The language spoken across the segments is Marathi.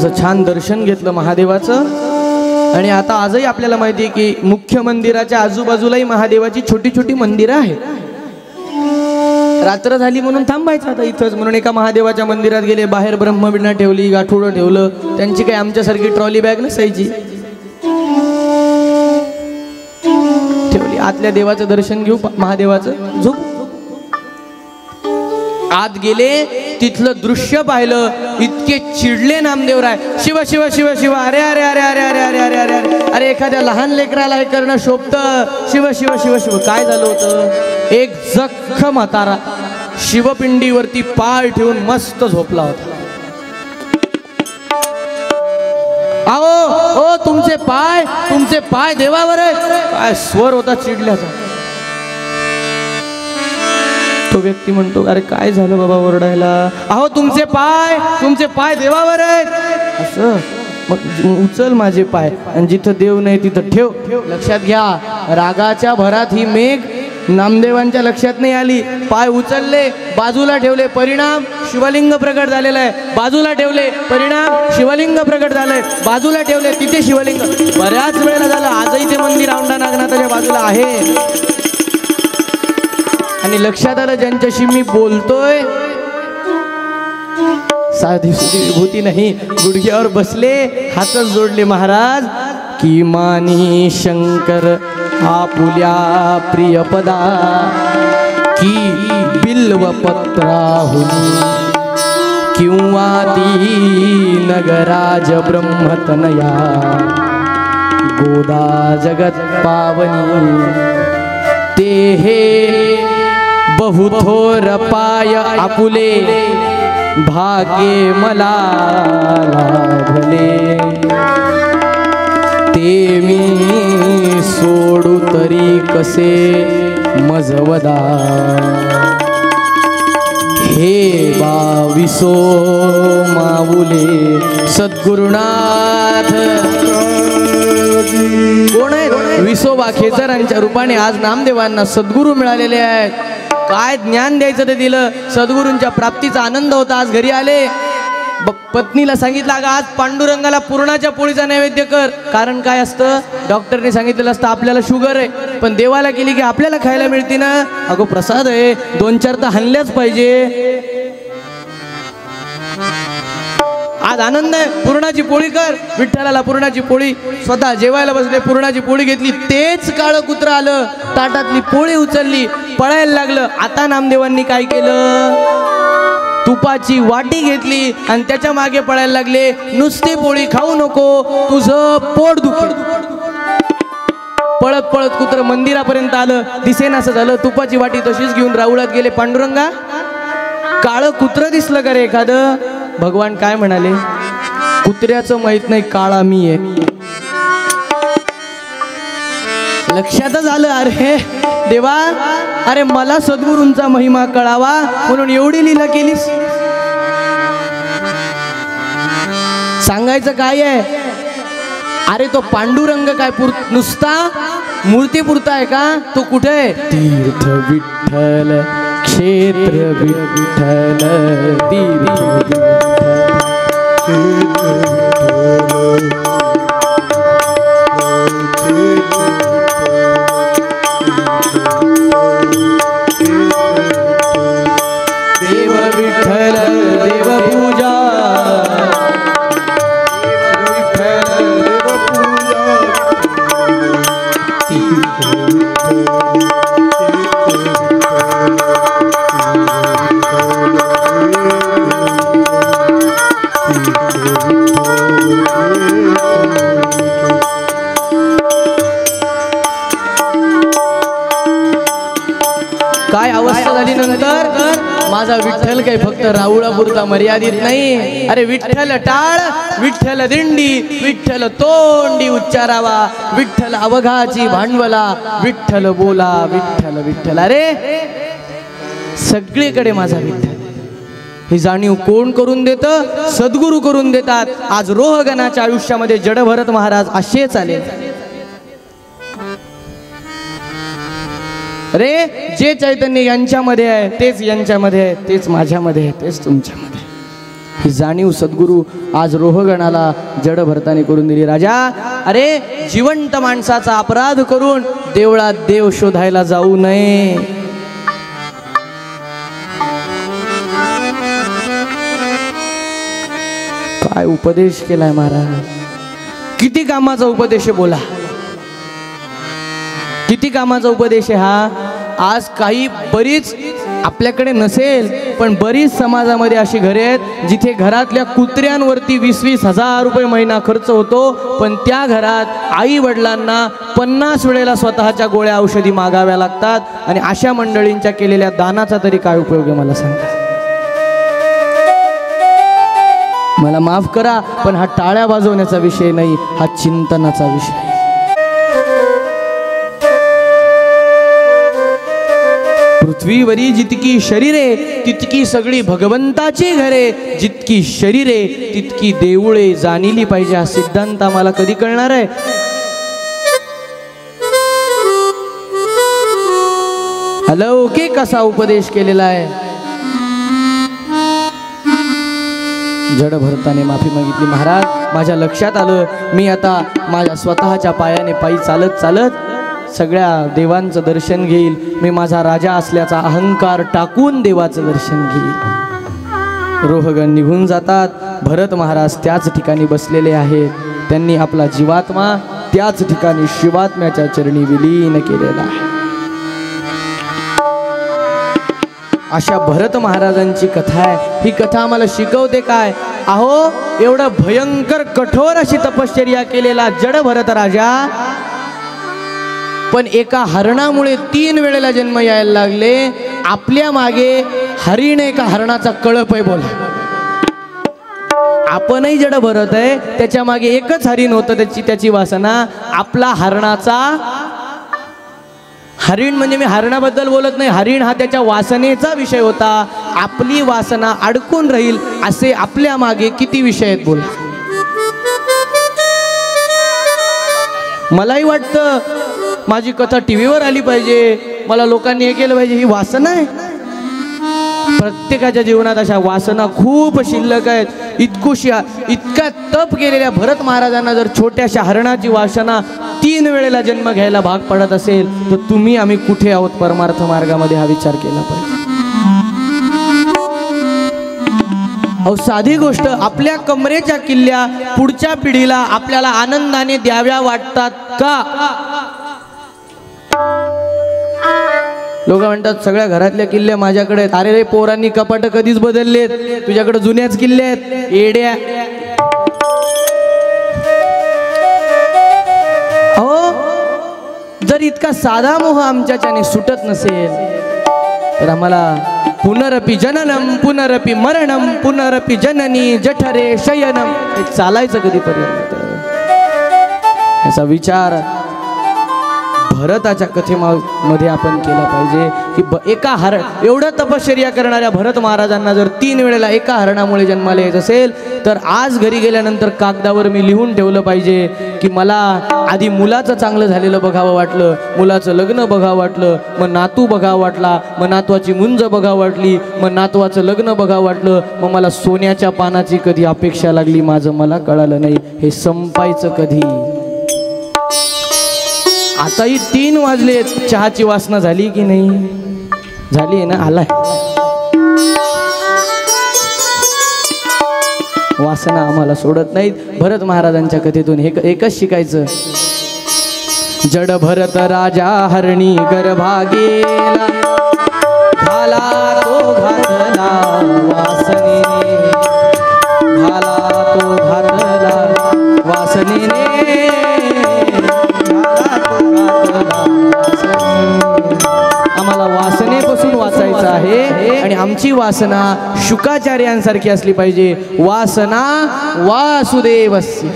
असं छान दर्शन घेतलं महादेवाचं। आणि आता आजही आपल्याला माहिती आहे की मुख्य मंदिराच्या आजूबाजूलाही महादेवाची छोटी छोटी मंदिरं आहेत। रात्र झाली म्हणून थांबायचं आता इथंच, म्हणून एका महादेवाच्या मंदिरात गेले, बाहेर ब्रह्मवीणा ठेवली, गाठोडं ठेवलं, त्यांची काही आमच्यासारखी ट्रॉली बॅग नसायची, ठेवली, आतल्या देवाचं दर्शन घेऊ, महादेवाचं झोप। आत गेले, तिथलं दृश्य पाहिलं, इतके चिडले नामदेवराय, शिव शिव शिव शिव, अरे अरे अरे अरे अरे अरे अरे अरे अरे अरे, एखाद्या लहान लेकराला हे करणं शोभतं, शिव शिव शिव शिव। काय झालं होतं, एक जख्ख म्हातारा शिवपिंडीवरती पाय ठेवून मस्त झोपला होता। आओ ओ तुमचे पाय देवावर आहे, काय स्वर होता चिडल्याचा। तो व्यक्ती म्हणतो, अरे काय झालं बाबा ओरडायला, अहो तुमचे पाय देवावर आहेत असं, मग उचल माझे पाय आणि जिथं देव नाही तिथं ठेव। लक्षात घ्या, रागाच्या भरात ही मेघ नामदेवांच्या लक्षात नाही आली, पाय उचलले, बाजूला ठेवले, परिणाम शिवलिंग प्रकट झालेला आहे, बाजूला ठेवले, परिणाम शिवलिंग प्रकट झालंय, बाजूला ठेवले, तिथे शिवलिंग। बऱ्याच वेळेला झालं, आजही ते मंदिर औंढा नागनाथाच्या बाजूला आहे। आणि लक्षात आलं, ज्यांच्याशी मी बोलतोय साधी सुधी विभूती नाही, गुडघ्यावर बसले, हातच जोडले महाराज, की मानी शंकर आपुल्या प्रियपदा, की बिल्व पत्राहुनी किंवा ती नगराज ब्रह्मतनया, गोदा जगत पावनी, ते हे बहुथोर पाय आपुले, भाग्ये मला लाभले, ते मी सोडू तरी कसे मजवदा, हे बाविसो माऊले सद्गुरुनाथ। कोण आहे? विसोबा खेचरांच्या रूपाने आज नामदेवांना सद्गुरू मिळालेले आहेत। काय ज्ञान द्यायचं ते दिलं, सद्गुरूंच्या प्राप्तीचा आनंद होता। आज घरी आले, पत्नीला सांगितलं, अगं आज पांडुरंगाला पुरणाच्या पोळीचा नैवेद्य कर। कारण काय असतं, डॉक्टरने सांगितलेलं असतं आपल्याला शुगर आहे, पण देवाला केली की आपल्याला खायला मिळते ना, अगं प्रसाद आहे, 2-4 तर हाणल्याच पाहिजे। आज आनंद आहे, पुरणाची पोळी कर, विठ्ठलाला पुरणाची पोळी। स्वतः जेवायला बसले, पुरणाची पोळी घेतली, तेच काळं कुत्रं आलं, ताटातली पोळी उचलली, पळायला लागलं। आता नामदेवांनी काय केलं, तुपाची वाटी घेतली आणि त्याच्या मागे पळायला लागले, नुसती पोळी खाऊ नको, तुझं पोट दुखेल। पळत पळत कुत्र मंदिरापर्यंत आलं, दिसेनासं झालं, तुपाची वाटी तशीच घेऊन राऊळात गेले, पांडुरंगा काळं कुत्र दिसलं का रे एखादं? भगवान काय म्हणाले, कुत्र्याचं माहित नाही काळा मी आहे। लक्षातच आलं, अरे देवा, अरे मला सद्गुरूंचा महिमा कळावा म्हणून एवढी लीला केलीस। सांगायचं काय आहे, अरे तो पांडुरंग काय नुसता मूर्ती पुरता आहे का? तो कुठे आहे? तीर्थ विठ्ठल क्षेत्र विठ्ठल, तीर्थ देव विठ्ठल देव पूजा, काय अवस्था झाली नंतर, माझा विठ्ठल काही फक्त राऊळापुरता मर्यादित नाही, अरे विठ्ठल टाळ, विठ्ठल दिंडी, विठ्ठल तोंडी उच्चारावा, विठ्ठल अवघाची भांडवला, विठ्ठल बोला, विठ्ठल विठ्ठल, अरे सगळीकडे माझा विठ्ठल। ही जाणीव कोण करून देतं? सद्गुरू करून देतात। आज रोहगणाच्या आयुष्यामध्ये जडभरत महाराज असेच आले। रे जे चैतन्य यांच्यामध्ये आहे तेच यांच्यामध्ये आहे, तेच माझ्यामध्ये आहे, तेच तुमच्यामध्ये। ही जाणीव सद्गुरू आज रोहगणाला जड भरताने करून दिली. राजा, अरे जिवंत माणसाचा अपराध करून देवळात देव शोधायला जाऊ नये. काय उपदेश केलाय महाराज. किती कामाचा उपदेश बोला, किती कामाचा उपदेश आहे हा. आज काही बरीच आपल्याकडे नसेल पण बरीच समाजामध्ये अशी घरे आहेत जिथे घरातल्या कुत्र्यांवरती 20-20 हजार रुपये महिना खर्च होतो, पण त्या घरात आई वडिलांना 50 वेळेला स्वतःच्या गोळ्या औषधी मागाव्या लागतात. आणि अशा मंडळींच्या केलेल्या दानाचा तरी काय उपयोग आहे मला सांगा. मला माफ करा पण हा टाळ्या वाजवण्याचा विषय नाही, हा चिंतनाचा विषय. पृथ्वीवरी जितकी शरीरे तितकी सगळी भगवंताची घरे, जितकी शरीरे तितकी देऊळे जाणिली पाहिजे. हा सिद्धांत आम्हाला कधी कळणार आहे. अलौकिक असा उपदेश केलेला आहे. जड भरताने माफी मागितली. महाराज, माझ्या लक्षात आलं मी आता माझ्या स्वतःच्या पायाने पायी चालत चालत सगळ्या देवांचं दर्शन घेईल. मी माझा राजा असल्याचा अहंकार टाकून देवाचं दर्शन घेईल. रोहगण निघून जातात. भरत महाराज त्याच ठिकाणी बसलेले आहेत. त्यांनी आपला जीवात्मा त्याच ठिकाणी शिवात्म्याच्या चरणी विलीन केलेला आहे. अशा भरत महाराजांची कथा आहे. ही कथा आम्हाला शिकवते काय. अहो, एवढं भयंकर कठोर अशी तपश्चर्या केलेला जड भरत राजा, पण एका हरणामुळे 3 वेळेला जन्म यायला लागले. आपल्या मागे हरिण एका हरणाचा कळप आहे. बोला, आपणही जड भरत आहे, त्याच्या मागे एकच हरिण होतं, त्याची वासना. आपला हरणाचा, हरिण म्हणजे मी हरणाबद्दल बोलत नाही, हरिण हा त्याच्या वासनेचा विषय होता. आपली वासना अडकून राहील असे आपल्या मागे किती विषय आहेत बोला. मलाही वाटतं माझी कथा टीव्हीवर आली पाहिजे, मला लोकांनी हे केलं पाहिजे. ही वासना आहे. प्रत्येकाच्या जीवनात अशा वासना खूप शिल्लक आहेत. इतका तप केलेल्या भरत महाराजांना जर छोट्याशा हरणाची वासना 3 वेळेला जन्म घ्यायला भाग पडत असेल तर तुम्ही आम्ही कुठे आहोत परमार्थ मार्गामध्ये, हा विचार केला पाहिजे. अहो, साधी गोष्ट, आपल्या कमरेच्या किल्ल्या पुढच्या पिढीला आपल्याला आनंदाने द्याव्या वाटतात का. लोक म्हणतात सगळ्या घरातल्या किल्ल्या माझ्याकडे आहेत. अरे रे पोरांनी कपाट कधीच बदललेत, तुझ्याकडे जुन्याच किल्ले आहेत येड्या. हो, जर इतका साधा मोह आमच्याच्याने सुटत नसेल तर आम्हाला पुनरपि जननम पुनरपि मरणम पुनरपि जननी जठरे शयनम हे चालायचं कधीपर्यंत. याचा विचार भरताच्या कथेमध्ये आपण केला पाहिजे की एका एवढं तपश्चर्या करणाऱ्या भरत महाराजांना जर 3 वेळेला एका हरणामुळे जन्माला येत असेल तर आज घरी गेल्यानंतर कागदावर मी लिहून ठेवलं पाहिजे की मला आधी मुलाचं चांगलं झालेलं बघावं वाटलं, मुलाचं लग्न बघावं वाटलं, मग नातू बघावं वाटला, मग नातवाची मुंज बघावं वाटली, मग नातवाचं लग्न बघावं वाटलं, मग मला सोन्याच्या पानाची कधी अपेक्षा लागली, माझं मला कळालं नाही. हे संपायचं कधी. आताही 3 वाजलेत, चहाची वासना झाली की नाही? झाली आहे ना? आलाय वासना आम्हाला सोडत नाहीत. भरत महाराजांच्या कथेतून एकच शिकायचं. जड भरत राजा हरणी गर्भा गेला, झाला तो घातला वासनेने, झाला तो घातला वासनेने, आम्हाला वासनेपासून वाचायचं आहे आणि आमची वासना शुकाचार्यांसारखी असली पाहिजे. वासना वासुदेवस्य.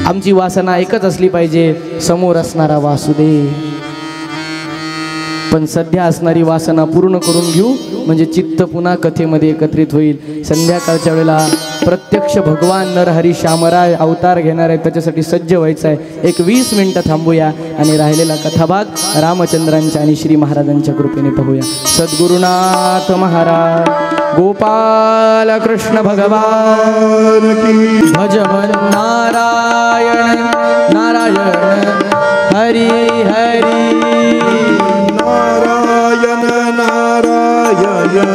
आमची वासना एकच असली पाहिजे, समोर असणारा वासुदेव. पण सध्या असणारी वासना पूर्ण करून घेऊ म्हणजे चित्त पुन्हा कथेमध्ये एकत्रित होईल. संध्याकाळच्या वेळेला प्रत्यक्ष भगवान नरहरी श्यामराय अवतार घेणार आहे, त्याच्यासाठी सज्ज व्हायचं आहे. एक 20 मिनिटं थांबूया आणि राहिलेला कथाभाग रामचंद्रांच्या आणि श्री महाराजांच्या कृपेने पाहूया. सद्गुरुनाथ महाराज गोपाल कृष्ण भगवान की। भज मन नारायण नारायण हरि हरि नारायण नारायण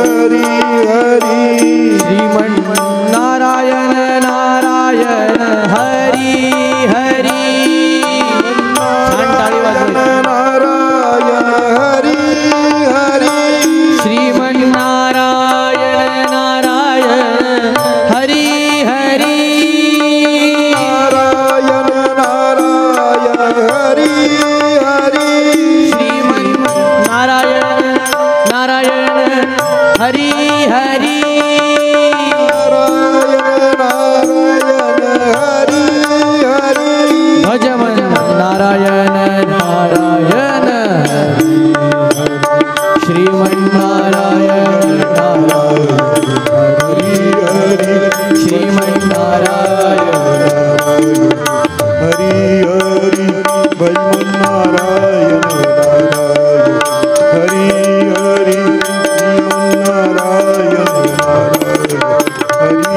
हरि हरि श्रीमन नारायण नारायण हरि हरि नारायण नारायण हरि हरि श्रीमन नारायण नारायण हरि हरि नारायण नारायण हरि हरि श्रीमन नारायण नारायण हरि हरि भज मन नारायण नारायण श्रीमन नारायण नारायण श्रीमन नारायण हरि हरि भज मन नारायण नारायण हरि हरि श्रीमन नारायण नारायण हरि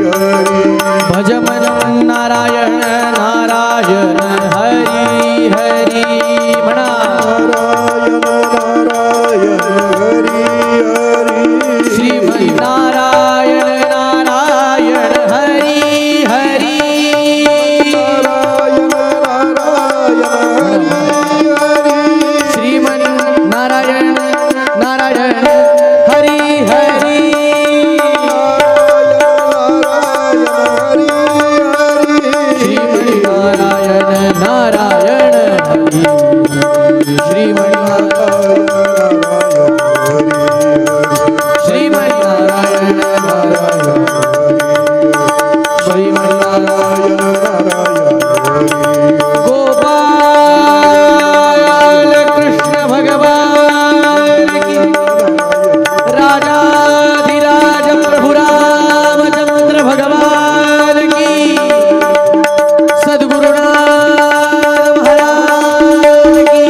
हरि भज मन नारायण नारायण हरि हरि म्हणा नारायण नारायण हरि हरि श्रीमन नारायण नारायण हरि हरि नारायण नारायण हरि हरि श्रीमन नारायण नारायण हरि हरि श्रीमन नारायण नारायण हरि श्रीमन श्रीमन नारायण नारायण श्रीमन नारायण गोपाल कृष्ण भगवान की राजाधिराज प्रभु रामचंद्र भगवान की सद्गुरुनाथ महाराज की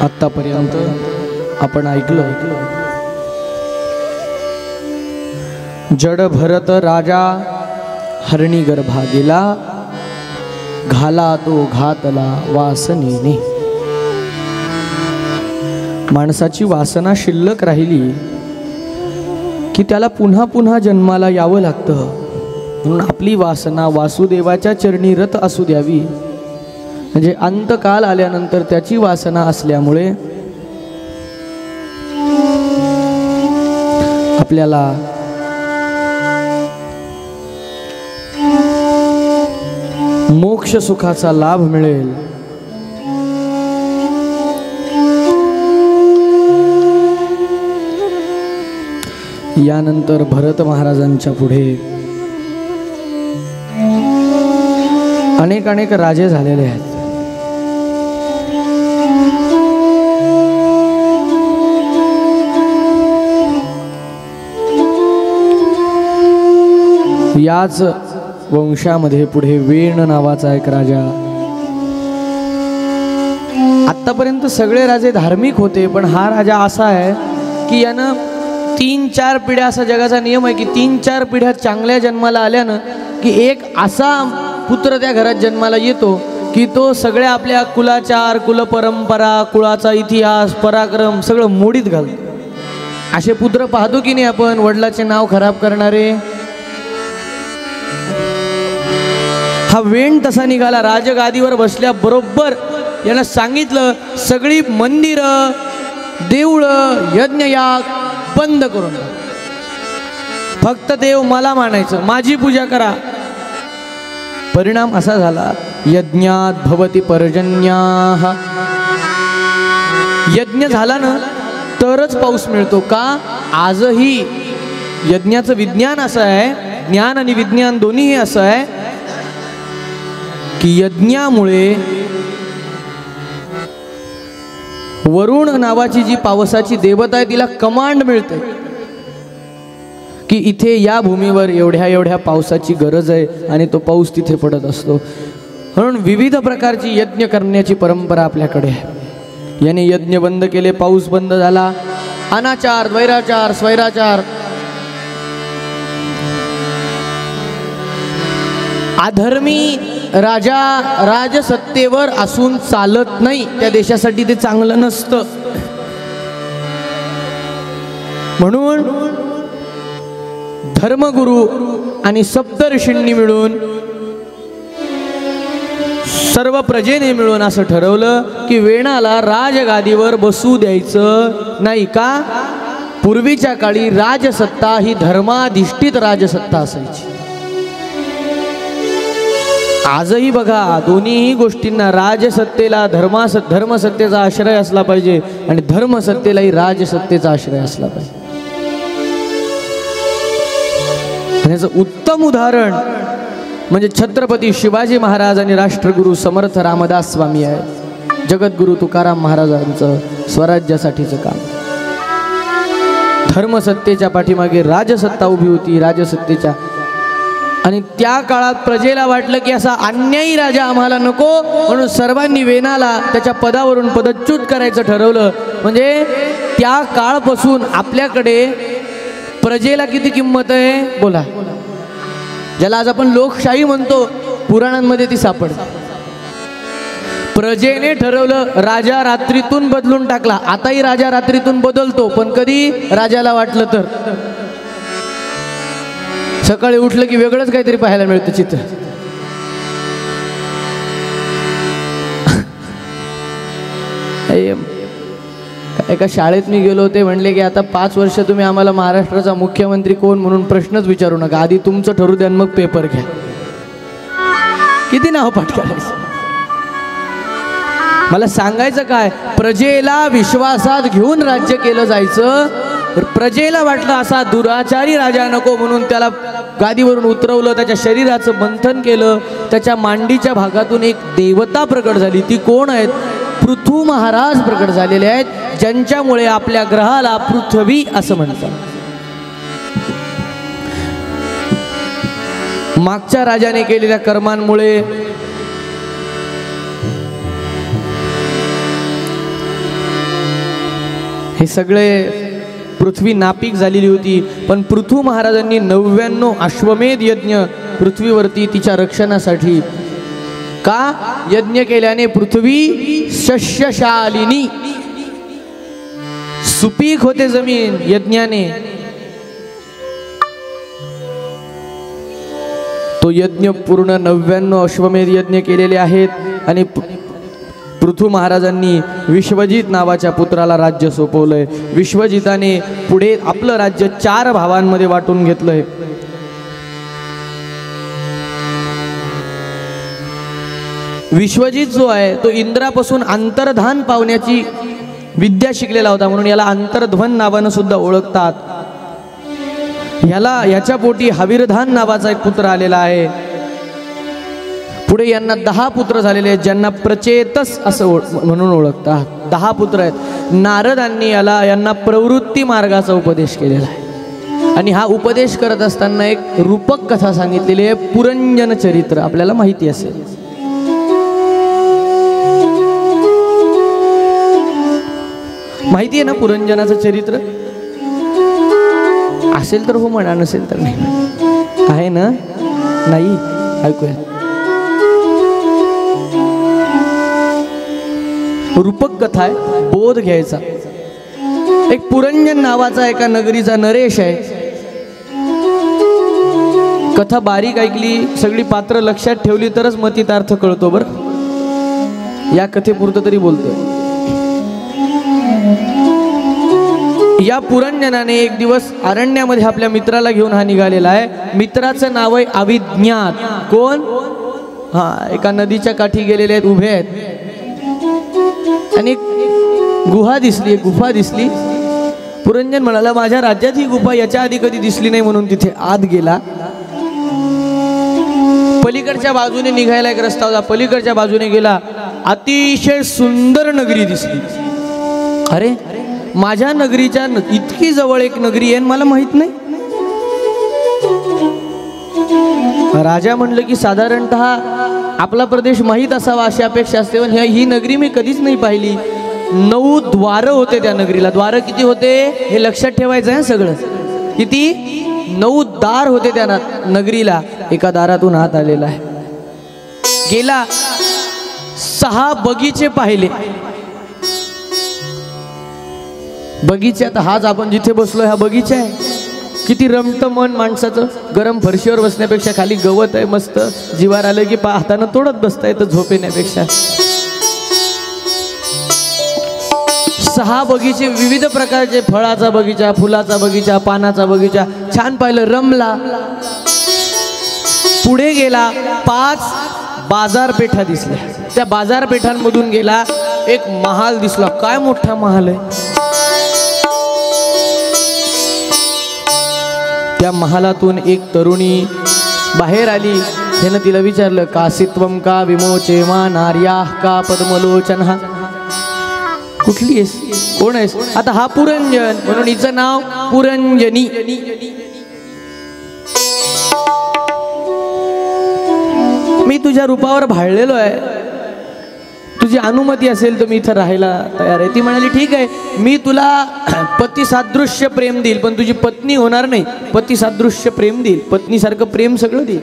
आतापर्यंत आपण ऐकलं जड भरत राजा हरणी गर्भा गेला घाला तो घातला वासनेने. माणसाची वासना शिल्लक राहिली की त्याला पुन्हा पुन्हा जन्माला यावं लागतं. म्हणून आपली वासना वासुदेवाच्या चरणी रत असू द्यावी. म्हणजे अंतकाल आल्यानंतर त्याची वासना असल्यामुळे आपल्याला मोक्ष सुखाचा लाभ मिळेल. यानंतर भरत महाराजांच्या पुढे अनेक अनेक राजे झालेले आहेत. याच वंशामध्ये पुढे वेण नावाचा एक राजा. आतापर्यंत सगळे राजे धार्मिक होते, पण हा राजा असा आहे की यानं 3-4 पिढ्या, असा जगाचा नियम आहे की 3-4 पिढ्या चांगल्या जन्माला आल्यानं की एक असा पुत्र त्या घरात जन्माला येतो की तो सगळ्या आपल्या कुलाचार, कुलपरंपरा, कुळाचा इतिहास, पराक्रम सगळं मोडीत घालतो. असे पुत्र पाहतो की नाही आपण, वडिलाचे नाव खराब करणारे. हा वेण तसा निघाला. राजगादीवर बसल्याबरोबर यानं सांगितलं सगळी मंदिरं, देऊळं, यज्ञयाग बंद करून फक्त देव मला मानायचं, माझी पूजा करा. परिणाम असा झाला, यज्ञात भवती पर्जन्याः. यज्ञ झाला ना तरच पाऊस मिळतो. का? आजही यज्ञाचं विज्ञान असं आहे, ज्ञान आणि विज्ञान दोन्हीही असं आहे की यज्ञामुळे वरुण नावाची जी पावसाची देवता आहे तिला कमांड मिळते. की इथे या भूमीवर एवढ्या एवढ्या पावसाची गरज आहे आणि तो पाऊस तिथे पडत असतो. म्हणून विविध प्रकारची यज्ञ करण्याची परंपरा आपल्याकडे आहे. याने यज्ञ बंद केले, पाऊस बंद झाला. अनाचार, वैराचार, स्वैराचार, अधर्मी राजा राजसत्तेवर असून चालत नाही. त्या देशासाठी ते चांगलं नसतं. म्हणून धर्मगुरू आणि सप्तऋषींनी मिळून, सर्व प्रजेने मिळून असं ठरवलं की वेणाला राजगादीवर बसू द्यायचं नाही. का? पूर्वीच्या काळी राजसत्ता ही धर्माधिष्ठित राजसत्ता असायची. आजही बघा, दोन्हीही गोष्टींना, राजसत्तेला धर्मसत्तेचा आश्रय असला पाहिजे आणि धर्मसत्तेलाही राजसत्तेचा आश्रय असला पाहिजे. याचं उत्तम उदाहरण म्हणजे छत्रपती शिवाजी महाराज आणि राष्ट्रगुरु समर्थ रामदास स्वामी आहे. जगद्गुरु तुकाराम महाराजांचं स्वराज्यासाठीचं काम. धर्मसत्तेच्या पाठीमागे राजसत्ता उभी होती, राजसत्तेच्या. आणि त्या काळात प्रजेला वाटलं की असा अन्यायी राजा आम्हाला नको, म्हणून सर्वांनी वेणाला त्याच्या पदावरून पदच्युत करायचं ठरवलं. म्हणजे त्या काळपासून आपल्याकडे प्रजेला किती किंमत आहे बोला. ज्याला आज आपण लोकशाही म्हणतो, पुराणांमध्ये ती सापडते. प्रजेने ठरवलं, राजा रात्रीतून बदलून टाकला. आताही राजा रात्रीतून बदलतो, पण कधी राजाला वाटलं तर. सकाळी उठलं की वेगळंच काहीतरी पाहायला मिळतं चित्र. एका शाळेत मी गेलो होते, म्हणले की आता 5 वर्ष तुम्ही आम्हाला महाराष्ट्राचा मुख्यमंत्री कोण म्हणून प्रश्नच विचारू नका, आधी तुमचं ठरू द्या मग पेपर घ्या. किती नाव पाठ करायचं. मला सांगायचं काय, प्रजेला विश्वासात घेऊन राज्य केलं जायचं. प्रजेला वाटलं असा दुराचारी राजा नको, म्हणून त्याला गादीवरून उतरवलं, त्याच्या शरीराचं मंथन केलं. त्याच्या मांडीच्या भागातून एक देवता प्रकट झाली. ती कोण आहेत? पृथू महाराज प्रकट झालेले आहेत, ज्यांच्यामुळे आपल्या ग्रहाला पृथ्वी असं म्हणतात. मागच्या राजाने केलेल्या कर्मांमुळे हे सगळे पृथ्वी नापीक झालेली होती. पण पृथू महाराजांनी 99 अश्वमेध यज्ञ पृथ्वीवरती तिच्या रक्षणासाठी का यज्ञ केल्याने पृथ्वी शस्यशालिनी, सुपीक होते जमीन यज्ञाने. तो यज्ञ पूर्ण 99 अश्वमेध यज्ञ केलेले आहेत. आणि पृथू महाराजांनी विश्वजित नावाच्या पुत्राला राज्य सोपवलंय. विश्वजिताने पुढे आपलं राज्य 4 भावांमध्ये वाटून घेतलंय. विश्वजित जो आहे तो इंद्रापासून अंतर्धान पावण्याची विद्या शिकलेला होता, म्हणून याला अंतर्ध्वन नावानं सुद्धा ओळखतात. याच्या पोटी हवीरधान नावाचा एक पुत्र आलेला आहे. पुढे यांना 10 पुत्र झालेले आहेत, ज्यांना प्रचेतस असं म्हणून ओळखतात. 10 पुत्र आहेत. नारदांनी यांना प्रवृत्ती मार्गाचा उपदेश केलेला आहे. आणि हा उपदेश करत असताना एक रूपक कथा सांगितलेली आहे, पुरंजन चरित्र. आपल्याला माहिती असेल. माहिती आहे ना पुरंजनाचं चरित्र? असेल तर हो म्हणा, नसेल तर नाही. आहे ना? नाही? ऐकूया. रूपक कथा आहे, बोध घ्यायचा. एक पुरंजन नावाचा एका नगरीचा नरेश आहे. कथा बारीक ऐकली, सगळी पात्र लक्षात ठेवली तरच मतितार्थ कळतो. बरं, या कथेपुरतं तरी बोलतोय. या पुरंजनाने एक दिवस अरण्यामध्ये आपल्या मित्राला घेऊन हा निघालेला आहे. मित्राचं नाव आहे अविज्ञात. कोण? एका नदीच्या काठी गेलेले आहेत, उभे आहेत. आणि गुहा दिसली. पुरंजन म्हणाला, माझ्या राज्यात ही गुफा याच्या आधी कधी दिसली नाही, म्हणून तिथे आत गेला. पलीकडच्या बाजूने निघायला एक रस्ता होता, पलीकडच्या बाजूने गेला. अतिशय सुंदर नगरी दिसली. अरे, माझ्या नगरीच्या इतकी जवळ एक नगरी आहे मला माहित नाही. राजा म्हणलं की साधारणतः आपला प्रदेश माहीत असावा अशी अपेक्षा असते, पण ही नगरी मी कधीच नाही पाहिली. 9 द्वार होते त्या नगरीला. द्वार किती होते हे लक्षात ठेवायचं आहे सगळं. किती? 9 दार होते त्या नगरीला. एका दारातून हात आलेला आहे. गेला 6 बगीचे पाहिले. बगीच्यात हाच आपण जिथे बसलोय हा बगीचा आहे. किती रमतं मन माणसाचं. गरम फरशीवर बसण्यापेक्षा खाली गवत आहे मस्त. जीवार आलं की हातानं तोडत बसता येतं झोप येण्यापेक्षा. 6 बगीचे, विविध प्रकारचे, फळाचा बगीचा, फुलाचा बगीचा, पानाचा बगीचा. छान पाहिलं, रमला. पुढे गेला 5 बाजारपेठा दिसल्या. त्या बाजारपेठांमधून गेला एक महाल दिसला. काय मोठा महाल आहे. त्या महालातून एक तरुणी बाहेर आली. त्यानं तिला विचारलं, कासित्वम का विमोचेमा नार्याः का पद्मलोचनः. कुठली आहेस, कोण आहेस? आता हा पुरंजन, म्हणून हिचं नाव पुरंजनी. मी तुझ्या रूपावर भाळलेलो आहे, तुझी अनुमती असेल तर मी इथं राहायला तयार आहे. ती म्हणाली, ठीक आहे, मी तुला पतीसादृश्य प्रेम देईल, पण तुझी पत्नी होणार नाही. पतीसादृश्य प्रेम देईल, पत्नीसारखं प्रेम सगळं देईल.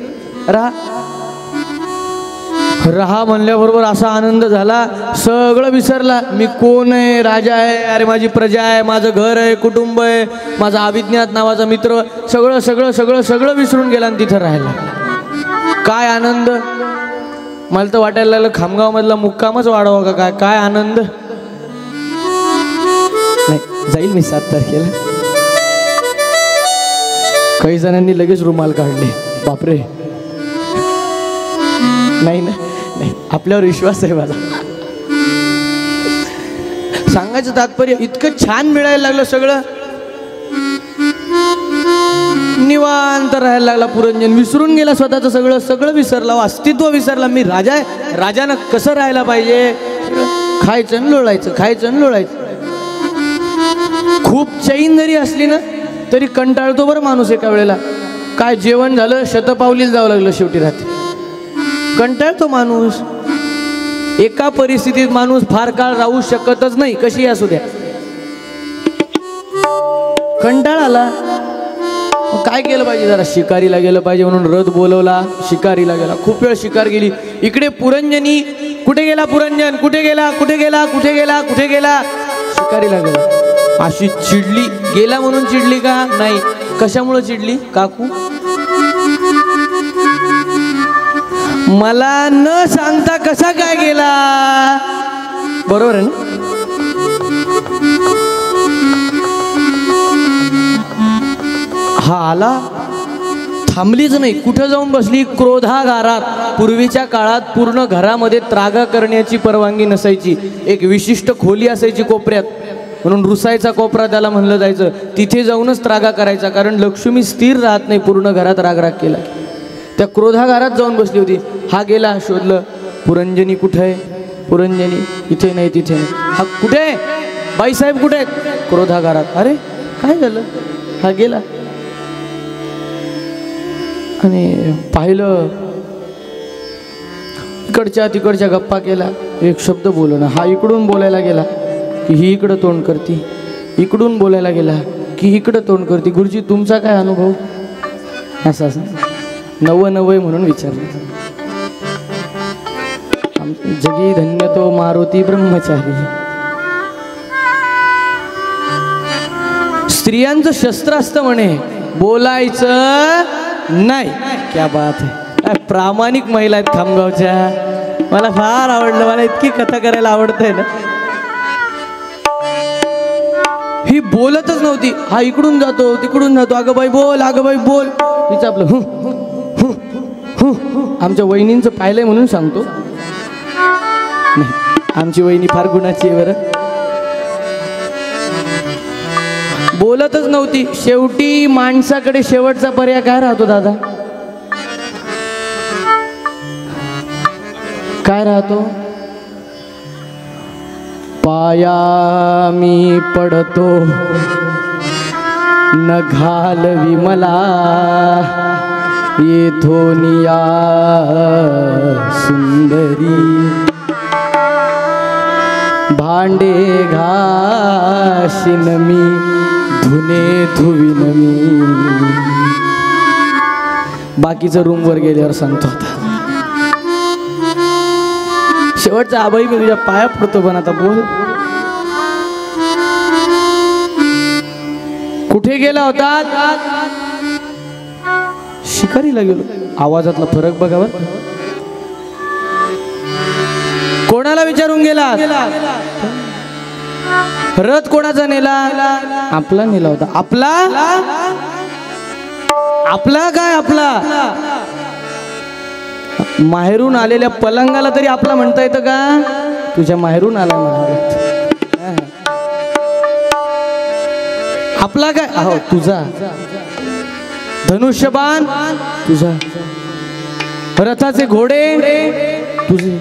रहा म्हणल्याबरोबर असा आनंद झाला, सगळं विसरला. मी कोण आहे, राजा आहे, अरे माझी प्रजा आहे, माझं घर आहे, कुटुंब आहे, माझा अविज्ञात नावाचा मित्र, सगळं सगळं सगळं सगळं विसरून गेला आणि तिथं राहिला. काय आनंद. मला तर वाटायला लागलं खामगाव मधला मुक्कामच वाढवा का काय. काय आनंद. नाही, जाईल मी 7 तारखेला. काही जणांनी लगेच रुमाल काढले. बापरे. नाही ना, नाही, आपल्यावर विश्वास आहे मला. सांगायचं तात्पर्य, इतकं छान मिळायला लागलं सगळं. निवांत राहायला लागला पुरंजन. विसरून गेला स्वतःचं सगळं. सगळं विसरला, अस्तित्व विसरला. मी राजा आहे, राजानं कसं राहायला पाहिजे. खायचं आणि लोळायचं, खायचं आणि लोळायचं. खूप चैन जरी असली ना तरी कंटाळतो बरं माणूस एका वेळेला. काय जेवण झालं, शतपावलीला जावं लागलं शेवटी रात्री. कंटाळतो माणूस. एका परिस्थितीत माणूस फार काळ राहू शकतच नाही, कशी असू द्या. कंटाळा आला, काय केलं पाहिजे, जरा शिकारीला गेलं पाहिजे म्हणून रथ बोलवला. शिकारीला गेला. खूप वेळ शिकार गेली. इकडे पुरंजनी, कुठे गेला पुरंजन, कुठे गेला, कुठे गेला, कुठे गेला, कुठे गेला. शिकारीला गेला. अशी चिडली. गेला म्हणून चिडली का? नाही. कशामुळे चिडली काकू? मला न सांगता कसा काय गेला. बरोबर आहे ना. हा आला, थांबलीच नाही, कुठं जाऊन बसली, क्रोधागारात. पूर्वीच्या काळात पूर्ण घरामध्ये त्रागा करण्याची परवानगी नसायची. एक विशिष्ट खोली असायची कोपऱ्यात, म्हणून रुसायचा कोपरा त्याला म्हणलं जायचं. तिथे जाऊनच त्रागा करायचा, कारण लक्ष्मी स्थिर राहत नाही पूर्ण घरात रागराग केला. त्या क्रोधागारात जाऊन बसली होती. हा गेला, शोधलं, पुरंजनी कुठे आहे, पुरंजनी इथे नाही, तिथे नाही. हा कुठे आहे, बाईसाहेब कुठे आहेत, क्रोधागारात. अरे काय झालं. हा गेला आणि पाहिलं, इकडच्या तिकडच्या गप्पा केला, एक शब्द बोलू ना. हा इकडून बोलायला गेला की ही इकडं तोंड करती, इकडून बोलायला गेला की इकडं तोंड करती. गुरुजी तुमचा काय अनुभव. असं असं नवय म्हणून विचारलं. जगी धन्य तो मारुती ब्रह्मचारी. स्त्रियांचं शस्त्र असतं म्हणे, बोलायचं नाही. क्या बात आहे. प्रामाणिक महिला आहेत खामगावच्या. मला फार आवडलं. मला इतकी कथा करायला आवडतंय ना. ही बोलतच नव्हती. हा इकडून जातो तिकडून जातो. अगं बाई बोल, अगं बाई बोल. हिचं आपलं आमच्या वहिनींचं पाहिलंय म्हणून सांगतो. नाही, आमची वहिनी फार गुणाची आहे बरं. बोलतच नव्हती. शेवटी माणसाकडे शेवटचा पर्याय काय राहतो दादा, काय राहतो. पाया मी पडतो न घालवी मला येथोनिया सुंदरी भांडे घाशीन मी धुणे धुवीन मी. बाकीचं रूमवर गेल्यावर सांगतो. आता शेवटचा आबाई मी तुझ्या पाया पडतो, पण आता बोल कुठे गेला होता? शिकारीला गेलो. आवाजातला फरक बघावा. कोणाला विचारून गेला? रथ कोणाचा नेला? आपला नेला होता. आपला आपला काय? आपला माहेरून आलेल्या पलंगाला तरी आपला म्हणता येतं का? तुझ्या माहेरून आला म्हणा. आपला काय? अहो तुझा. धनुष्यबाण तुझा. रथाचे घोडे तुझे.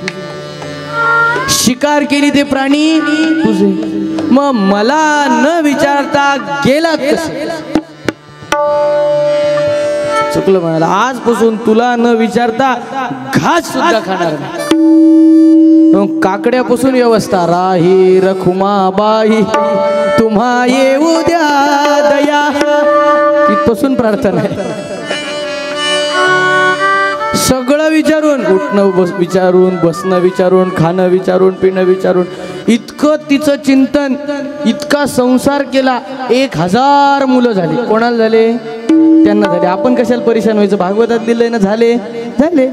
शिकार केली ते प्राणी तुझे. मग मला न विचारता गेला कसे? चुकलं म्हणाला. आजपासून तुला न विचारता घास सुद्धा खाणार नाही. काकड्यापासून व्यवस्था. राही रखुमाबाई तुम्हा येऊ द्या दया. तिथपासून प्रार्थना आहे. सगळं विचारून, उठणं विचारून, बसणं विचारून, खाणं विचारून, पिणं विचारून, इतकं तिचं चिंतन, इतका संसार केला. 1000 मुलं झाली. कोणाला झाले? त्यांना झाले. आपण कशाला परेशान व्हायचं? भागवतात दिलंय ना. झाले झाले.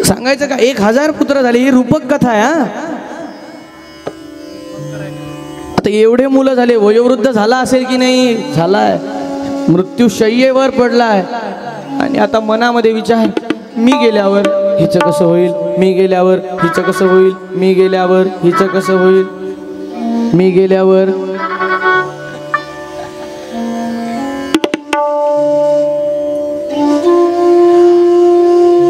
सांगायचं का? 1000 पुत्र झाले. ही रूपक कथा आहे. हा, आता एवढे मुलं झाले. वयोवृद्ध झाला असेल की नाही? झालाय. मृत्यू शय्येवर पडलाय. आणि आता मनामध्ये विचार, मी गेल्यावर हिचं कसं होईल? मी गेल्यावर हिचं कसं होईल? मी गेल्यावर हिचं कसं होईल? मी गेल्यावर.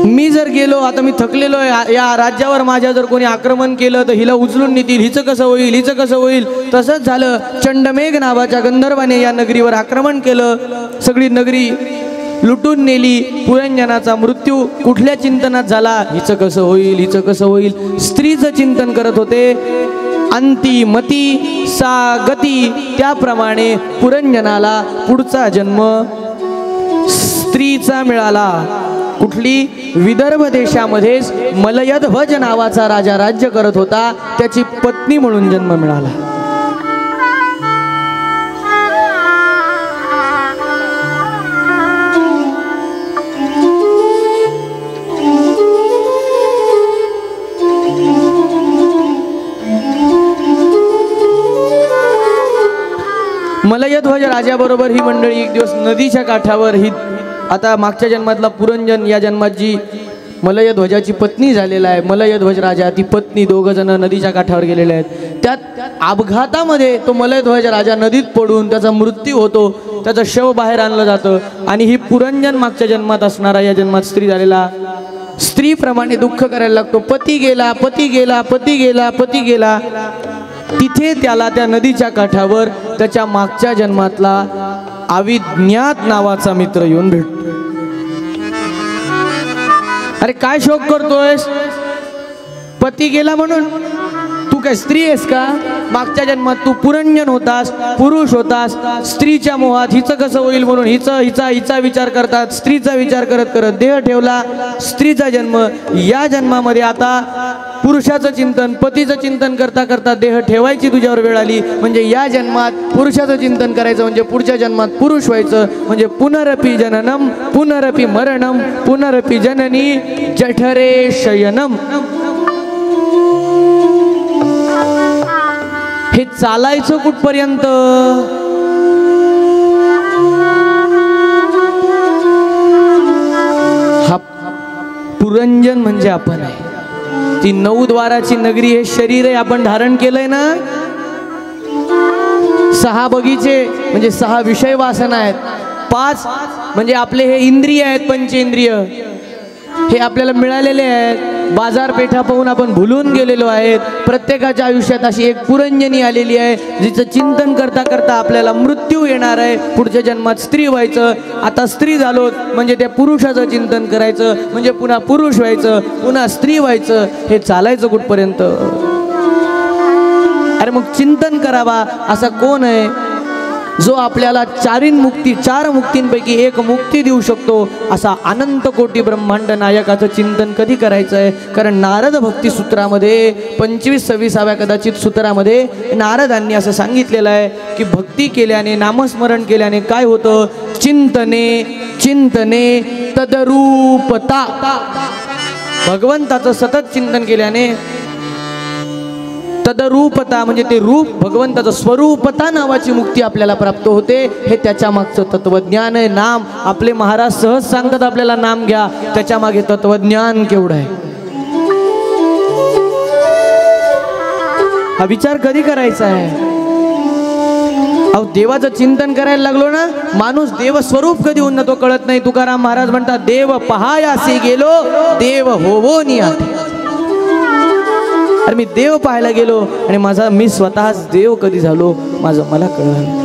मी जर गेलो, आता मी थकलेलो आहे, या राज्यावर माझ्या जर कोणी आक्रमण केलं तर हिला उचलून नेतील. हिचं कसं होईल? हिचं कसं होईल? तसंच झालं. चंडमेघ नावाच्या गंधर्वाने या नगरीवर आक्रमण केलं. सगळी नगरी लुटून नेली. पुरंजनाचा मृत्यू कुठल्या चिंतनात झाला? हिचं कसं होईल? हिचं कसं होईल? स्त्रीचं चिंतन करत होते. अंती मती सा गती. त्याप्रमाणे पुरंजनाला पुढचा जन्म स्त्रीचा मिळाला. कुठली? विदर्भ देशामध्येच मलयध्वज नावाचा राजा राज्य करत होता. त्याची पत्नी म्हणून जन्म मिळाला. मलयध्वज राजाबरोबर ही मंडळी एक दिवस नदीच्या काठावर, ही आता मागच्या जन्मातला पुरंजन या जन्मात जी मलयध्वजाची पत्नी झालेला आहे, मलयध्वज राजा, ती पत्नी, दोघं जण नदीच्या काठावर गेलेले आहेत. त्यात अपघातामध्ये तो मलयध्वज राजा नदीत पडून त्याचा मृत्यू होतो. त्याचं शव बाहेर आणलं जातं. आणि ही पुरंजन मागच्या जन्मात असणारा या जन्मात स्त्री झालेला स्त्रीप्रमाणे दुःख करायला लागतो. पती गेला, पती गेला, पती गेला, पती गेला. तिथे त्याला त्या नदीच्या काठावर त्याच्या मागच्या जन्मातला अविज्ञात नावाचा मित्र येऊन भेटतो. अरे काय शोक करतोयस? पती गेला म्हणून? तू काय स्त्री आहेस का? मागच्या जन्मात तू पुरंजन होतास, पुरुष होतास. स्त्रीच्या मोहात हिचं कसं होईल म्हणून हिचा विचार करतात. स्त्रीचा विचार करत करत देह ठेवला. स्त्रीचा जन्म. या जन्मामध्ये आता पुरुषाचं चिंतन, पतीचं चिंतन करता करता देह ठेवायची तुझ्यावर वेळ आली. म्हणजे या जन्मात पुरुषाचं चिंतन करायचं, म्हणजे पुढच्या जन्मात पुरुष व्हायचं. म्हणजे पुनरपि जननम पुनरपि मरणम पुनरपि जननी जठरे शयनम. हे चालायचं कुठपर्यंत? हा पुरंजन म्हणजे आपण आहे. ती 9 द्वाराची नगरी, हे शरीर आहे आपण धारण केलंय ना. 6 बगीचे म्हणजे 6 विषय वासना आहेत. 5 म्हणजे आपले हे इंद्रिय आहेत, पंचेंद्रिय, हे आपल्याला मिळालेले आहेत. बाजारपेठा पाहून आपण भुलून गेलेलो आहेत. प्रत्येकाच्या आयुष्यात अशी एक पुरंजनी आलेली आहे जिचं चिंतन करता करता आपल्याला मृत्यू येणार आहे. पुढच्या जन्मात स्त्री व्हायचं, आता स्त्री झालो म्हणजे त्या पुरुषाचं चिंतन करायचं, म्हणजे पुन्हा पुरुष व्हायचं, पुन्हा स्त्री व्हायचं. हे चालायचं कुठपर्यंत? अरे मग चिंतन करावा असा कोण आहे जो आपल्याला चार मुक्तींपैकी एक मुक्ती देऊ शकतो? असा अनंत कोटी ब्रह्मांड नायकाचं चिंतन कधी करायचं आहे? कारण नारद भक्ती सूत्रामध्ये 25-26व्या कदाचित सूत्रामध्ये नारदांनी असं सांगितलेलं आहे की भक्ती केल्याने, नामस्मरण केल्याने काय होतं? चिंतने तदरूपता. भगवंताचं सतत चिंतन केल्याने तदरूपता म्हणजे ते रूप भगवंताचं स्वरूपता नावाची मुक्ती आपल्याला प्राप्त होते. हे त्याच्या मागचं तत्वज्ञान आहे. नाम आपले महाराज सहज सांगतात आपल्याला नाम घ्या, त्याच्या मागे तत्वज्ञान केवढं आहे हा विचार कधी करायचा आहे? अहो देवाचं चिंतन करायला लागलो ना, माणूस देव स्वरूप कधी होऊन तो कळत नाही. तुकाराम महाराज म्हणतात, देव पहायासी गेलो देव होवो नियाते. अरे मी देव पाहायला गेलो आणि मी स्वतःच देव कधी झालो मला कळलं.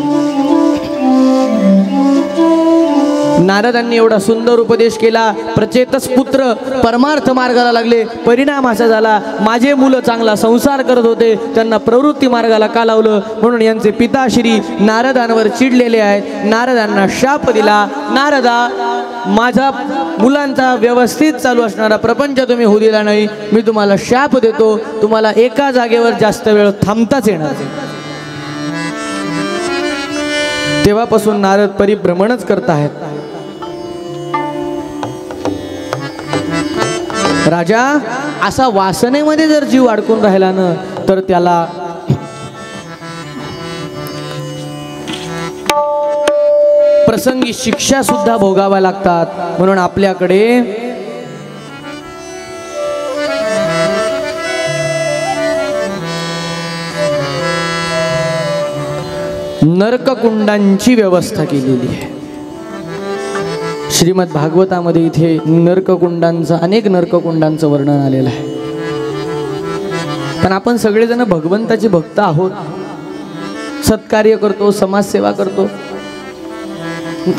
नारदांनी एवढा सुंदर उपदेश केला. प्रचेतस पुत्र परमार्थ मार्गाला लागले. परिणाम असा झाला, माझे मुलं चांगला संसार करत होते, त्यांना प्रवृत्ती मार्गाला का लावलं? म्हणून यांचे पिताश्री नारदांवर चिडलेले आहेत. नारदांना शाप दिला, नारदा माझा मुलांचा व्यवस्थित चालू असणारा प्रपंच तुम्ही होऊ दिला नाही, मी तुम्हाला शाप देतो, तुम्हाला एका जागेवर जास्त वेळ थांबताच येणार नाही. तेव्हापासून नारद परिभ्रमणच करत आहेत. राजा असा वासनेमध्ये जर जीव अडकून राहिला ना तर त्याला प्रसंगी शिक्षा सुद्धा भोगाव्या लागतात. म्हणून आपल्याकडे नरककुंडांची व्यवस्था केलेली आहे. श्रीमद भागवतामध्ये इथे नरककुंडांचं, अनेक नरककुंडांचं वर्णन आलेलं आहे. पण आपण सगळेजण भगवंताचे भक्त आहोत, सत्कार्य करतो, समाजसेवा करतो,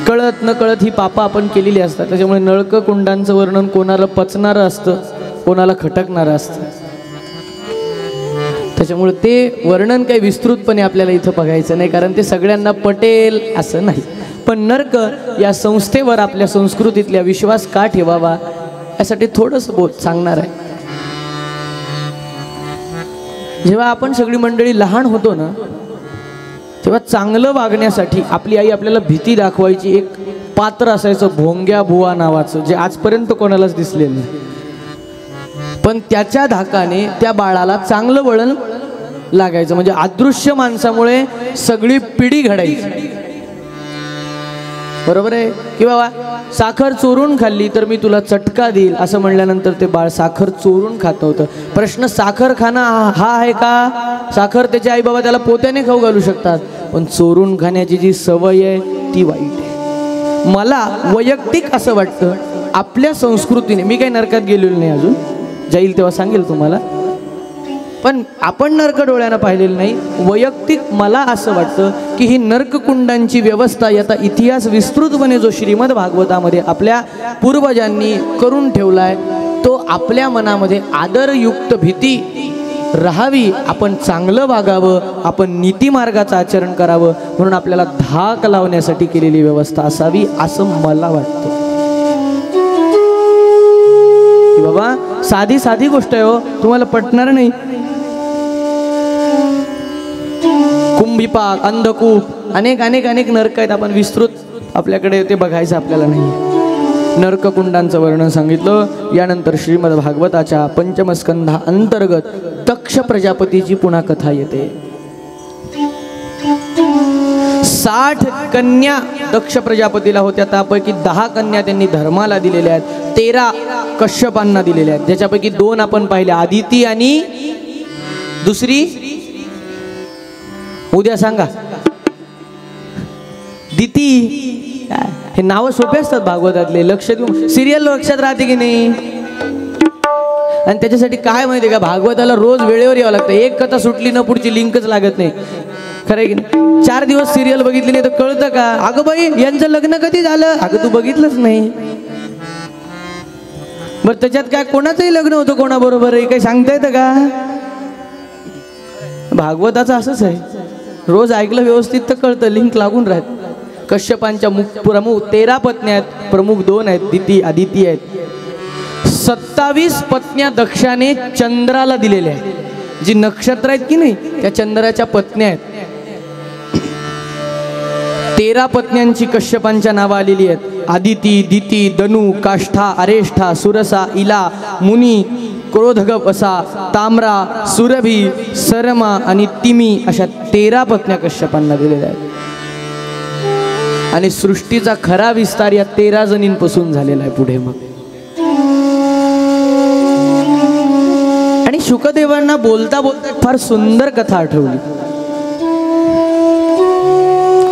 कळत न कळत ही पापं आपण केलेली असतात. त्याच्यामुळे नरककुंडांचं वर्णन कोणाला पचणारं असतं, कोणाला खटकणारं असतं. त्याच्यामुळे ते वर्णन काही विस्तृतपणे आपल्याला इथं बघायचं नाही, कारण ते सगळ्यांना पटेल असं नाही. पण नरक या संस्थेवर आपल्या संस्कृतीतल्या विश्वास का ठेवावा यासाठी थोडंसं सांगणार आहे. जेव्हा आपण सगळी मंडळी लहान होतो ना, तेव्हा चांगलं वागण्यासाठी आपली आई आपल्याला भीती दाखवायची. एक पात्र असायचं भोंग्या बुवा नावाचं, जे आजपर्यंत कोणालाच दिसले नाही, पण त्याच्या धाकाने त्या बाळाला चांगलं वळण लागायचं. म्हणजे अदृश्य माणसामुळे सगळी पिढी घडायची. बरोबर आहे की बाबा, साखर चोरून खाल्ली तर मी तुला चटका देईल असं म्हणल्यानंतर ते बाळ साखर चोरून खात होतं. प्रश्न, साखर खाणं हा आहे का? साखर त्याचे आई बाबा त्याला पोत्याने खाऊ घालू शकतात, पण चोरून खाण्याची जी सवय आहे ती वाईट आहे. मला वैयक्तिक असं वाटतं आपल्या संस्कृतीने, मी काही नरकात गेलेलो नाही अजून, जाईल तेव्हा सांगेल तुम्हाला, पण आपण नरक डोळ्यानं पाहिलेलं नाही. वैयक्तिक मला असं वाटतं की ही नरककुंडांची व्यवस्था, याचा इतिहास विस्तृतपणे जो श्रीमद भागवतामध्ये आपल्या पूर्वजांनी करून ठेवलाय, तो आपल्या मनामध्ये आदरयुक्त भीती राहावी, आपण चांगलं वागावं, आपण नीतिमार्गाचं आचरण करावं, म्हणून आपल्याला धाक लावण्यासाठी केलेली व्यवस्था असावी असं मला वाटतं. बाबा साधी साधी गोष्ट आहे हो, तुम्हाला पटणार नाही. कुंभीपाक, अंधकूप, अनेक अनेक अनेक नरक आहेत. आपण विस्तृत आपल्याकडे ते बघायचं आपल्याला नाही. नरककुंडांचं वर्णन सांगितलं. यानंतर श्रीमद भागवताच्या पंचमस्कंधा अंतर्गत दक्ष प्रजापतीची पुन्हा कथा येते. 60 कन्या दक्ष प्रजापतीला होत्या, त्यापैकी 10 कन्या त्यांनी धर्माला दिलेल्या आहेत, 13 कश्यपांना दिलेल्या आहेत, ज्याच्यापैकी 2 आपण पाहिल्या, आदिती आणि दुसरी उद्या सांगा दिती. हे नाव सोपे असतात भागवतातले, लक्ष देऊन सिरियल लक्षात राहते की नाही? आणि त्याच्यासाठी काय माहिती का, भागवताला रोज वेळेवर यावं लागतं. एक कथा सुटली ना पुढची लिंकच लागत नाही. खरं आहे की नाही? 4 दिवस सिरियल बघितली नाही तर कळतं का, अगं बाई यांचं लग्न कधी झालं, अगं तू बघितलंच नाही. बरं त्याच्यात काय कोणाचंही लग्न होतं कोणाबरोबर आहे काही सांगता येतं का. भागवताचं असंच आहे, रोज ऐकलं व्यवस्थित तर कळतं, लिंक लागून राहत. कश्यपांच्या प्रमुख 13 पत्न्या आहेत, प्रमुख 2 आहेत, दिती आदिती आहेत. 27 पत्न्या दक्षाने चंद्राला दिलेल्या आहेत. जी नक्षत्र आहेत की नाही त्या चंद्राच्या पत्न्या आहेत. 13 पत्न्यांची कश्यपांच्या नावं आलेली आहेत. आदिती, दिती, दनु, काष्ठा, अरेष्ठा, सुरसा, इला, मुनी, क्रोधगपसा, ताम्रा, सुरभी, सरमा आणि तिमी अशा 13 पत्न्या कश्यपांना दिलेल्या आहेत. आणि सृष्टीचा खरा विस्तार या 13 जणींपासून झालेला आहे पुढे. मग आणि शुकदेवांना बोलता बोलता फार सुंदर कथा आठवली.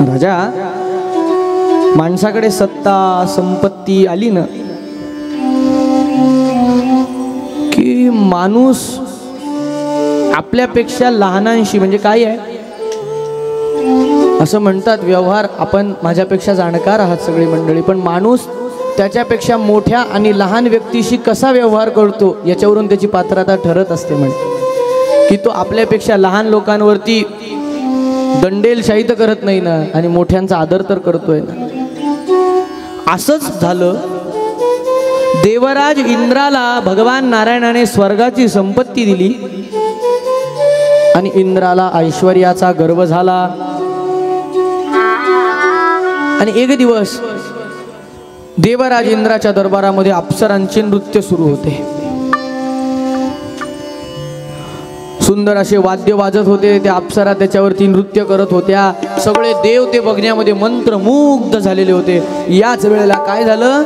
राजा, माणसाकडे सत्ता संपत्ती आली ना की माणूस आपल्यापेक्षा लहानांशी, म्हणजे काय आहे असं म्हणतात व्यवहार, आपण माझ्यापेक्षा जाणकार आहात सगळी मंडळी, पण माणूस त्याच्यापेक्षा मोठ्या आणि लहान व्यक्तीशी कसा व्यवहार करतो याच्यावरून त्याची पात्रता ठरत असते. म्हणजे की तो आपल्यापेक्षा लहान लोकांवरती दंडेलशाही तर करत नाही ना, आणि मोठ्यांचा आदर तर करतोय ना. असंच झालं, देवराज इंद्राला भगवान नारायणाने स्वर्गाची संपत्ती दिली आणि इंद्राला ऐश्वर्याचा गर्व झाला. आणि एक दिवस देवराज इंद्राच्या दरबारामध्ये अप्सरांचे नृत्य सुरू होते. सुंदर असे वाद्य वाजत होते, त्या अप्सरा त्याच्यावरती नृत्य करत होत्या. सगळे देव ते बघण्यामध्ये मंत्रमुग्ध झालेले होते. याच वेळेला काय झालं,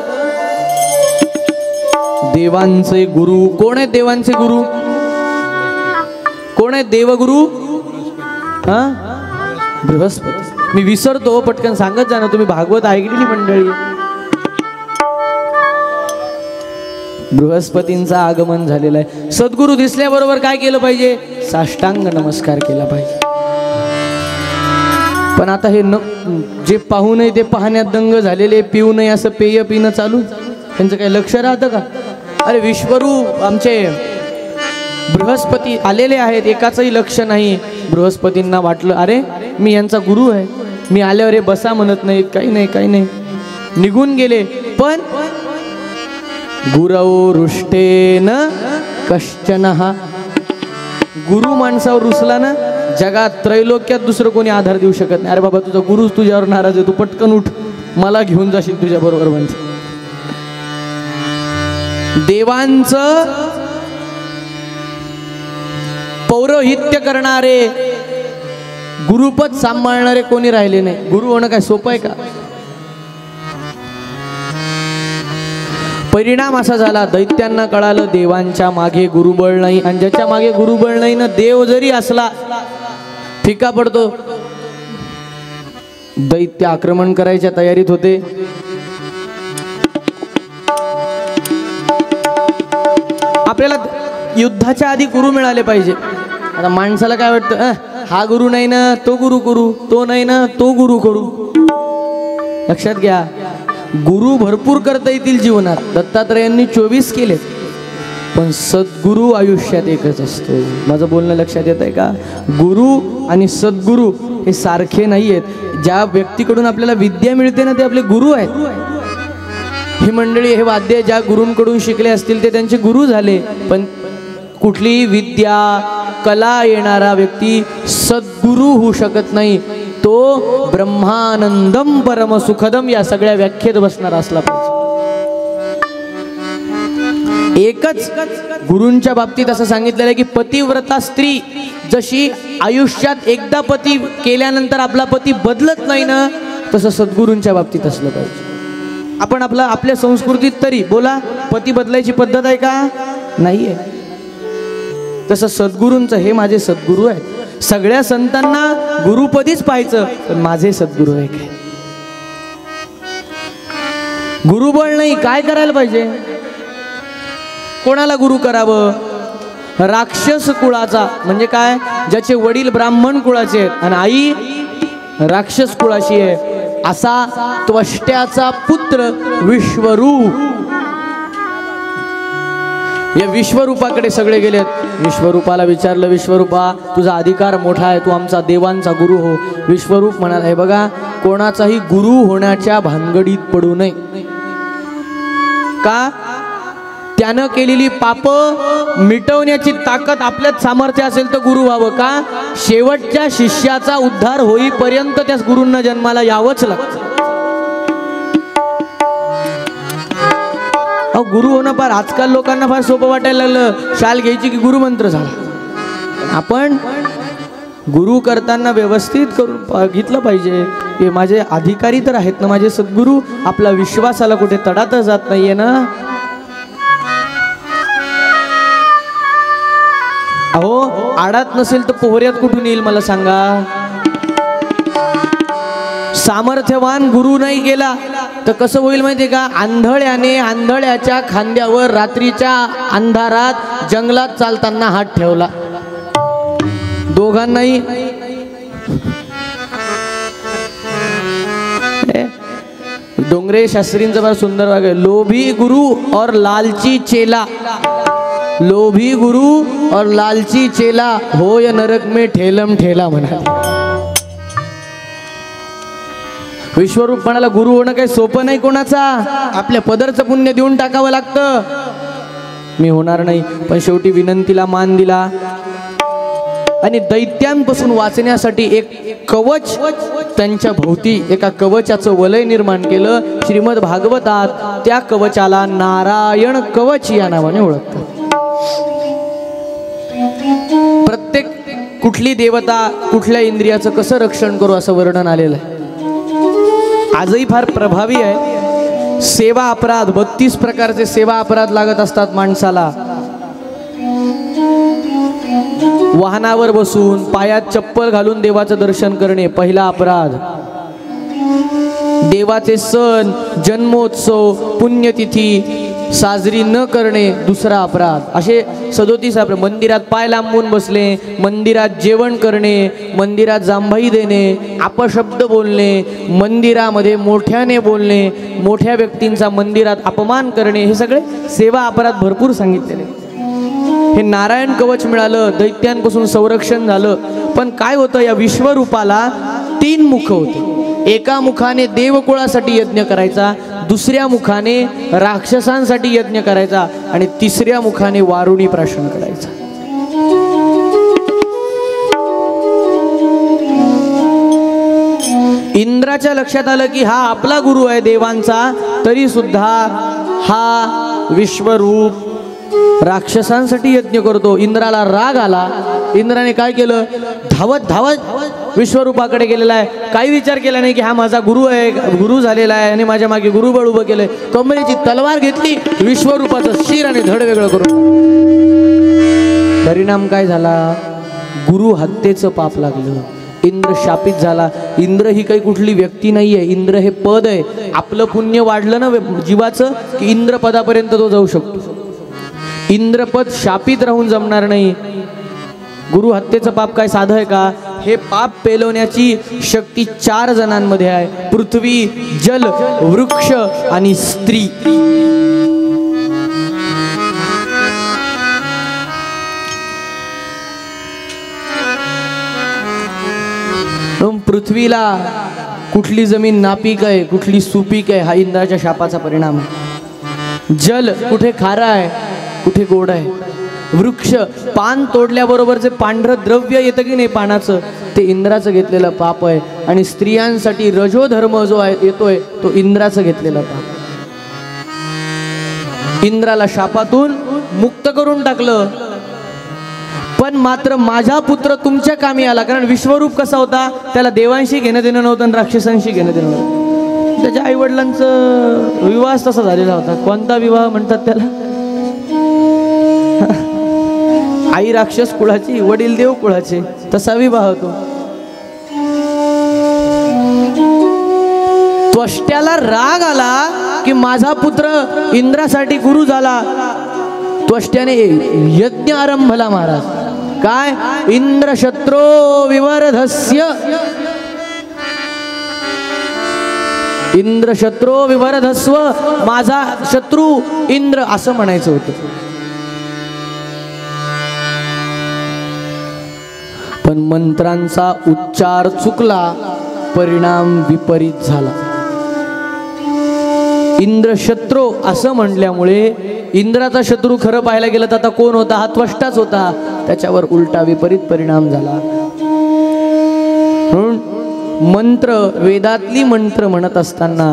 देवांचे गुरु कोण आहेत, देवांचे गुरु कोण आहेत, देवगुरु बृहस्पती. मी विसरतो, पटकन सांगत जा ना, तुम्ही भागवत ऐकलेली मंडळी. बृहस्पतींचा आगमन झालेला आहे. सद्गुरु दिसल्याबरोबर काय केलं पाहिजे, साष्टांग नमस्कार केला पाहिजे. पण आता हे जे पाहू नये ते पाहण्यात दंग झालेले, पिऊ नये असं पेय पिणं चालू, त्यांचं काही लक्ष राहतं का. अरे विश्वरूप आमचे बृहस्पती आलेले आहेत, एकाचंही लक्ष नाही. बृहस्पतींना वाटलं अरे मी यांचा गुरु आहे, मी आल्यावर हे बसा म्हणत नाहीत, काही नाही काही नाही, निघून गेले. पण गुरव रुष्टेन कश्चन, गुरु माणसावर रुसला ना, जगात त्रैलोक्यात दुसरं कोणी आधार देऊ शकत नाही. अरे बाबा तुझा गुरुच तुझ्यावर नाराज आहे, तू पटकन उठ, मला घेऊन जाशील तुझ्या बरोबर. म्हणजे देवांचं पौरोहित्य करणारे, गुरुपद सांभाळणारे कोणी राहिले नाही. गुरु होणं काय सोपं आहे का. परिणाम असा झाला, दैत्यांना कळालं देवांच्या मागे गुरुबळ नाही, आणि ज्याच्या मागे गुरुबळ नाही ना, देव जरी असला फिका पडतो. दैत्य आक्रमण करायच्या तयारीत होते. आपल्याला युद्धाच्या आधी गुरु मिळाले पाहिजे. आता माणसाला काय वाटतं, हा गुरु नाही ना तो गुरु करू, तो नाही ना तो गुरु करू. लक्षात घ्या, गुरु भरपूर करता येतील जीवनात. दत्तात्रयांनी 24 केले, पण सद्गुरु आयुष्यात एकच असतो. माझं बोलणं लक्षात येत आहे का. गुरु आणि सद्गुरु हे सारखे नाही आहेत. ज्या व्यक्तीकडून आपल्याला विद्या मिळते ना ते आपले गुरु आहेत. ही मंडळी हे वाद्य ज्या गुरूंकडून शिकले असतील ते त्यांचे गुरु झाले. पण कुठलीही विद्या कला येणारा व्यक्ती सद्गुरु होऊ शकत नाही. तो ब्रह्मानंदम परम सुखदम या सगळ्या व्याख्येत बसणार असला पाहिजे. एकच गुरूंच्या बाबतीत असं सांगितलेलं आहे की पतिव्रता स्त्री जशी आयुष्यात एकदा पती केल्यानंतर आपला पती बदलत नाही ना, तसं सद्गुरूंच्या बाबतीत असलं पाहिजे. आपण आपल्या संस्कृतीत तरी बोला, पती बदलायची पद्धत आहे का, नाहीये. तसं सद्गुरूंचं, हे माझे सद्गुरू आहेत. सगळ्या संतांना गुरुपदीच पाहायचं, पण माझे सद्गुरू आहे काय. गुरुबळ नाही, काय करायला पाहिजे. कोणाला गुरु करावं? राक्षस कुळाचा, म्हणजे काय, ज्याचे वडील ब्राह्मण कुळाचे आहेत आणि आई राक्षस कुळाची आहे, असा त्वष्ट्याचा पुत्र विश्वरूप. या विश्वरूपाकडे सगळे गेलेत. विश्वरूपाला विचारलं, विश्वरूपा तुझा अधिकार मोठा आहे, तू आमचा देवांचा गुरु हो. विश्वरूप म्हणाला, हे बघा, कोणाचाही गुरु होण्याच्या भानगडीत पडू नये. का? त्यानं केलेली पाप मिटवण्याची ताकद आपल्यात सामर्थ्य असेल तर गुरु व्हावं. का? शेवटच्या शिष्याचा उद्धार होईपर्यंत त्याच गुरूंना जन्माला यावंच लागतं. गुरु होणं फार आजकाल लोकांना फार सोपं वाटायला लागलं. शाल घ्यायची की गुरुमंत्र झाला. आपण गुरु करताना व्यवस्थित करून बघितलं पाहिजे की माझे अधिकारी तर आहेत ना, माझे सद्गुरू, आपला विश्वासाला कुठे तडा तर जात नाहीये ना. अहो, आडात नसेल तर पोहऱ्यात कुठून येईल मला सांगा. सामर्थ्यवान गुरु नाही गेला तर कसं होईल माहितीये का? आंधळ्याने आंधळ्याच्या खांद्यावर रात्रीच्या अंधारात जंगलात चालताना हात ठेवला. दोघांनाही डोंगरे शास्त्रींचं फार सुंदर वाक्य, लोभी गुरु और लालची चेला. लोभी गुरु और लालची चेला होय नरक में ठेलम ठेला म्हणाले. विश्वरूप म्हणाला, गुरु होणं काही सोपं नाही कोणाचा. आपल्या पदरचं पुण्य देऊन टाकावं लागतं. मी होणार नाही, पण शेवटी विनंतीला मान दिला आणि दैत्यांपासून वाचण्यासाठी एक कवच त्यांच्या भोवती एका कवचाचं वलय निर्माण केलं. श्रीमद भागवतात त्या कवचाला नारायण कवच या नावाने ओळखतात. प्रत्येक कुठली देवता कुठल्या इंद्रियाचं कसं रक्षण करू असं वर्णन आलेलं आहे. आजही फार प्रभावी आहे. सेवा अपराध, 32 प्रकारचे सेवा अपराध लागत असतात माणसाला. वाहनावर बसून पायात चप्पल घालून देवाचं दर्शन करणे पहिला अपराध. देवाचे सण, जन्मोत्सव, पुण्यतिथी साजरी न करणे दुसरा अपराध. असे 37 अपराध. मंदिरात पाय लांबून बसले, मंदिरात जेवण करणे, मंदिरात जांभई देणे, अपशब्द बोलणे, मंदिरामध्ये मोठ्याने बोलणे, मोठ्या व्यक्तींचा मंदिरात अपमान करणे, हे सगळे सेवा अपराध भरपूर सांगितलेले. हे नारायण कवच मिळालं, दैत्यांपासून संरक्षण झालं. पण काय होतं, या विश्वरूपाला 3 मुख होते. एका मुखाने देवकुळासाठी यज्ञ करायचा, दुसऱ्या मुखाने राक्षसांसाठी यज्ञ करायचा आणि तिसऱ्या मुखाने वारुणी प्राशन करायचा. इंद्राच्या लक्षात आलं की हा आपला गुरु आहे देवांचा, तरी सुद्धा हा विश्वरूप राक्षसांसाठी यज्ञ करतो. इंद्राला राग आला. इंद्राने काय केलं, धावत धावत विश्वरूपाकडे गेलेला आहे. काही विचार केला नाही की हा माझा गुरु आहे, गुरु झालेला आहे आणि माझ्या मागे गुरुबळ उभं केलंय. कमरेची तलवार घेतली, विश्वरूपाचं शिर आणि धड वेगळं करून. परिणाम काय झाला, गुरु हत्येचं पाप लागलं. इंद्र शापित झाला. इंद्र ही काही कुठली व्यक्ती नाहीये, इंद्र हे पद आहे. आपलं पुण्य वाढलं ना जीवाचं की इंद्र पदापर्यंत तो जाऊ शकतो. इंद्रपद शापित राहून जमणार नाही. गुरु हत्येचं पाप काय साधं आहे का? हे पाप पेलवण्याची शक्ती 4 जणांमध्ये आहे, पृथ्वी, जल, वृक्ष आणि स्त्री. पृथ्वीला कुठली जमीन नापीक आहे, कुठली सुपीक आहे, हा इंद्राच्या शापाचा परिणाम आहे. जल कुठे खारा आहे, कुठे गोड आहे. वृक्ष, पान तोडल्याबरोबर जे पांढरं द्रव्य येतं की नाही पानाचं, ते इंद्राचं घेतलेलं पाप आहे. आणि स्त्रियांसाठी रजोधर्म जो आहे येतोय तो इंद्राचं घेतलेलं पाप. इंद्राला शापातून मुक्त करून टाकलं. पण मात्र माझा पुत्र तुमच्या कामी आला. कारण विश्वरूप कसा होता, त्याला देवांशी घेणं देणं नव्हतं आणि राक्षसांशी घेणं देणं नव्हतं. त्याच्या आईवडिलांचं विवाह तसा झालेला होता. कोणता विवाह म्हणतात त्याला? आई राक्षस कुळाची, वडील देव कुळाचे, तसा विवाह होतो. त्वष्ट्याला राग आला की माझा पुत्र इंद्रासाठी गुरु झाला. त्वष्ट्याने यज्ञ आरंभला महाराज. काय? इंद्र शत्रो विवर्धस्य, इंद्र शत्रो विवर्धस्व, माझा शत्रू इंद्र असं म्हणायचं होतं. पण मंत्रांचा उच्चार चुकला, परिणाम विपरीत झाला. इंद्र शत्रू असं म्हटल्यामुळे इंद्राचा शत्रू खरं पाहायला गेलं तर आता कोण होता? हा त्वष्टाच होता. त्याच्यावर उलटा विपरीत परिणाम झाला. म्हणून मंत्र, वेदातली मंत्र म्हणत असताना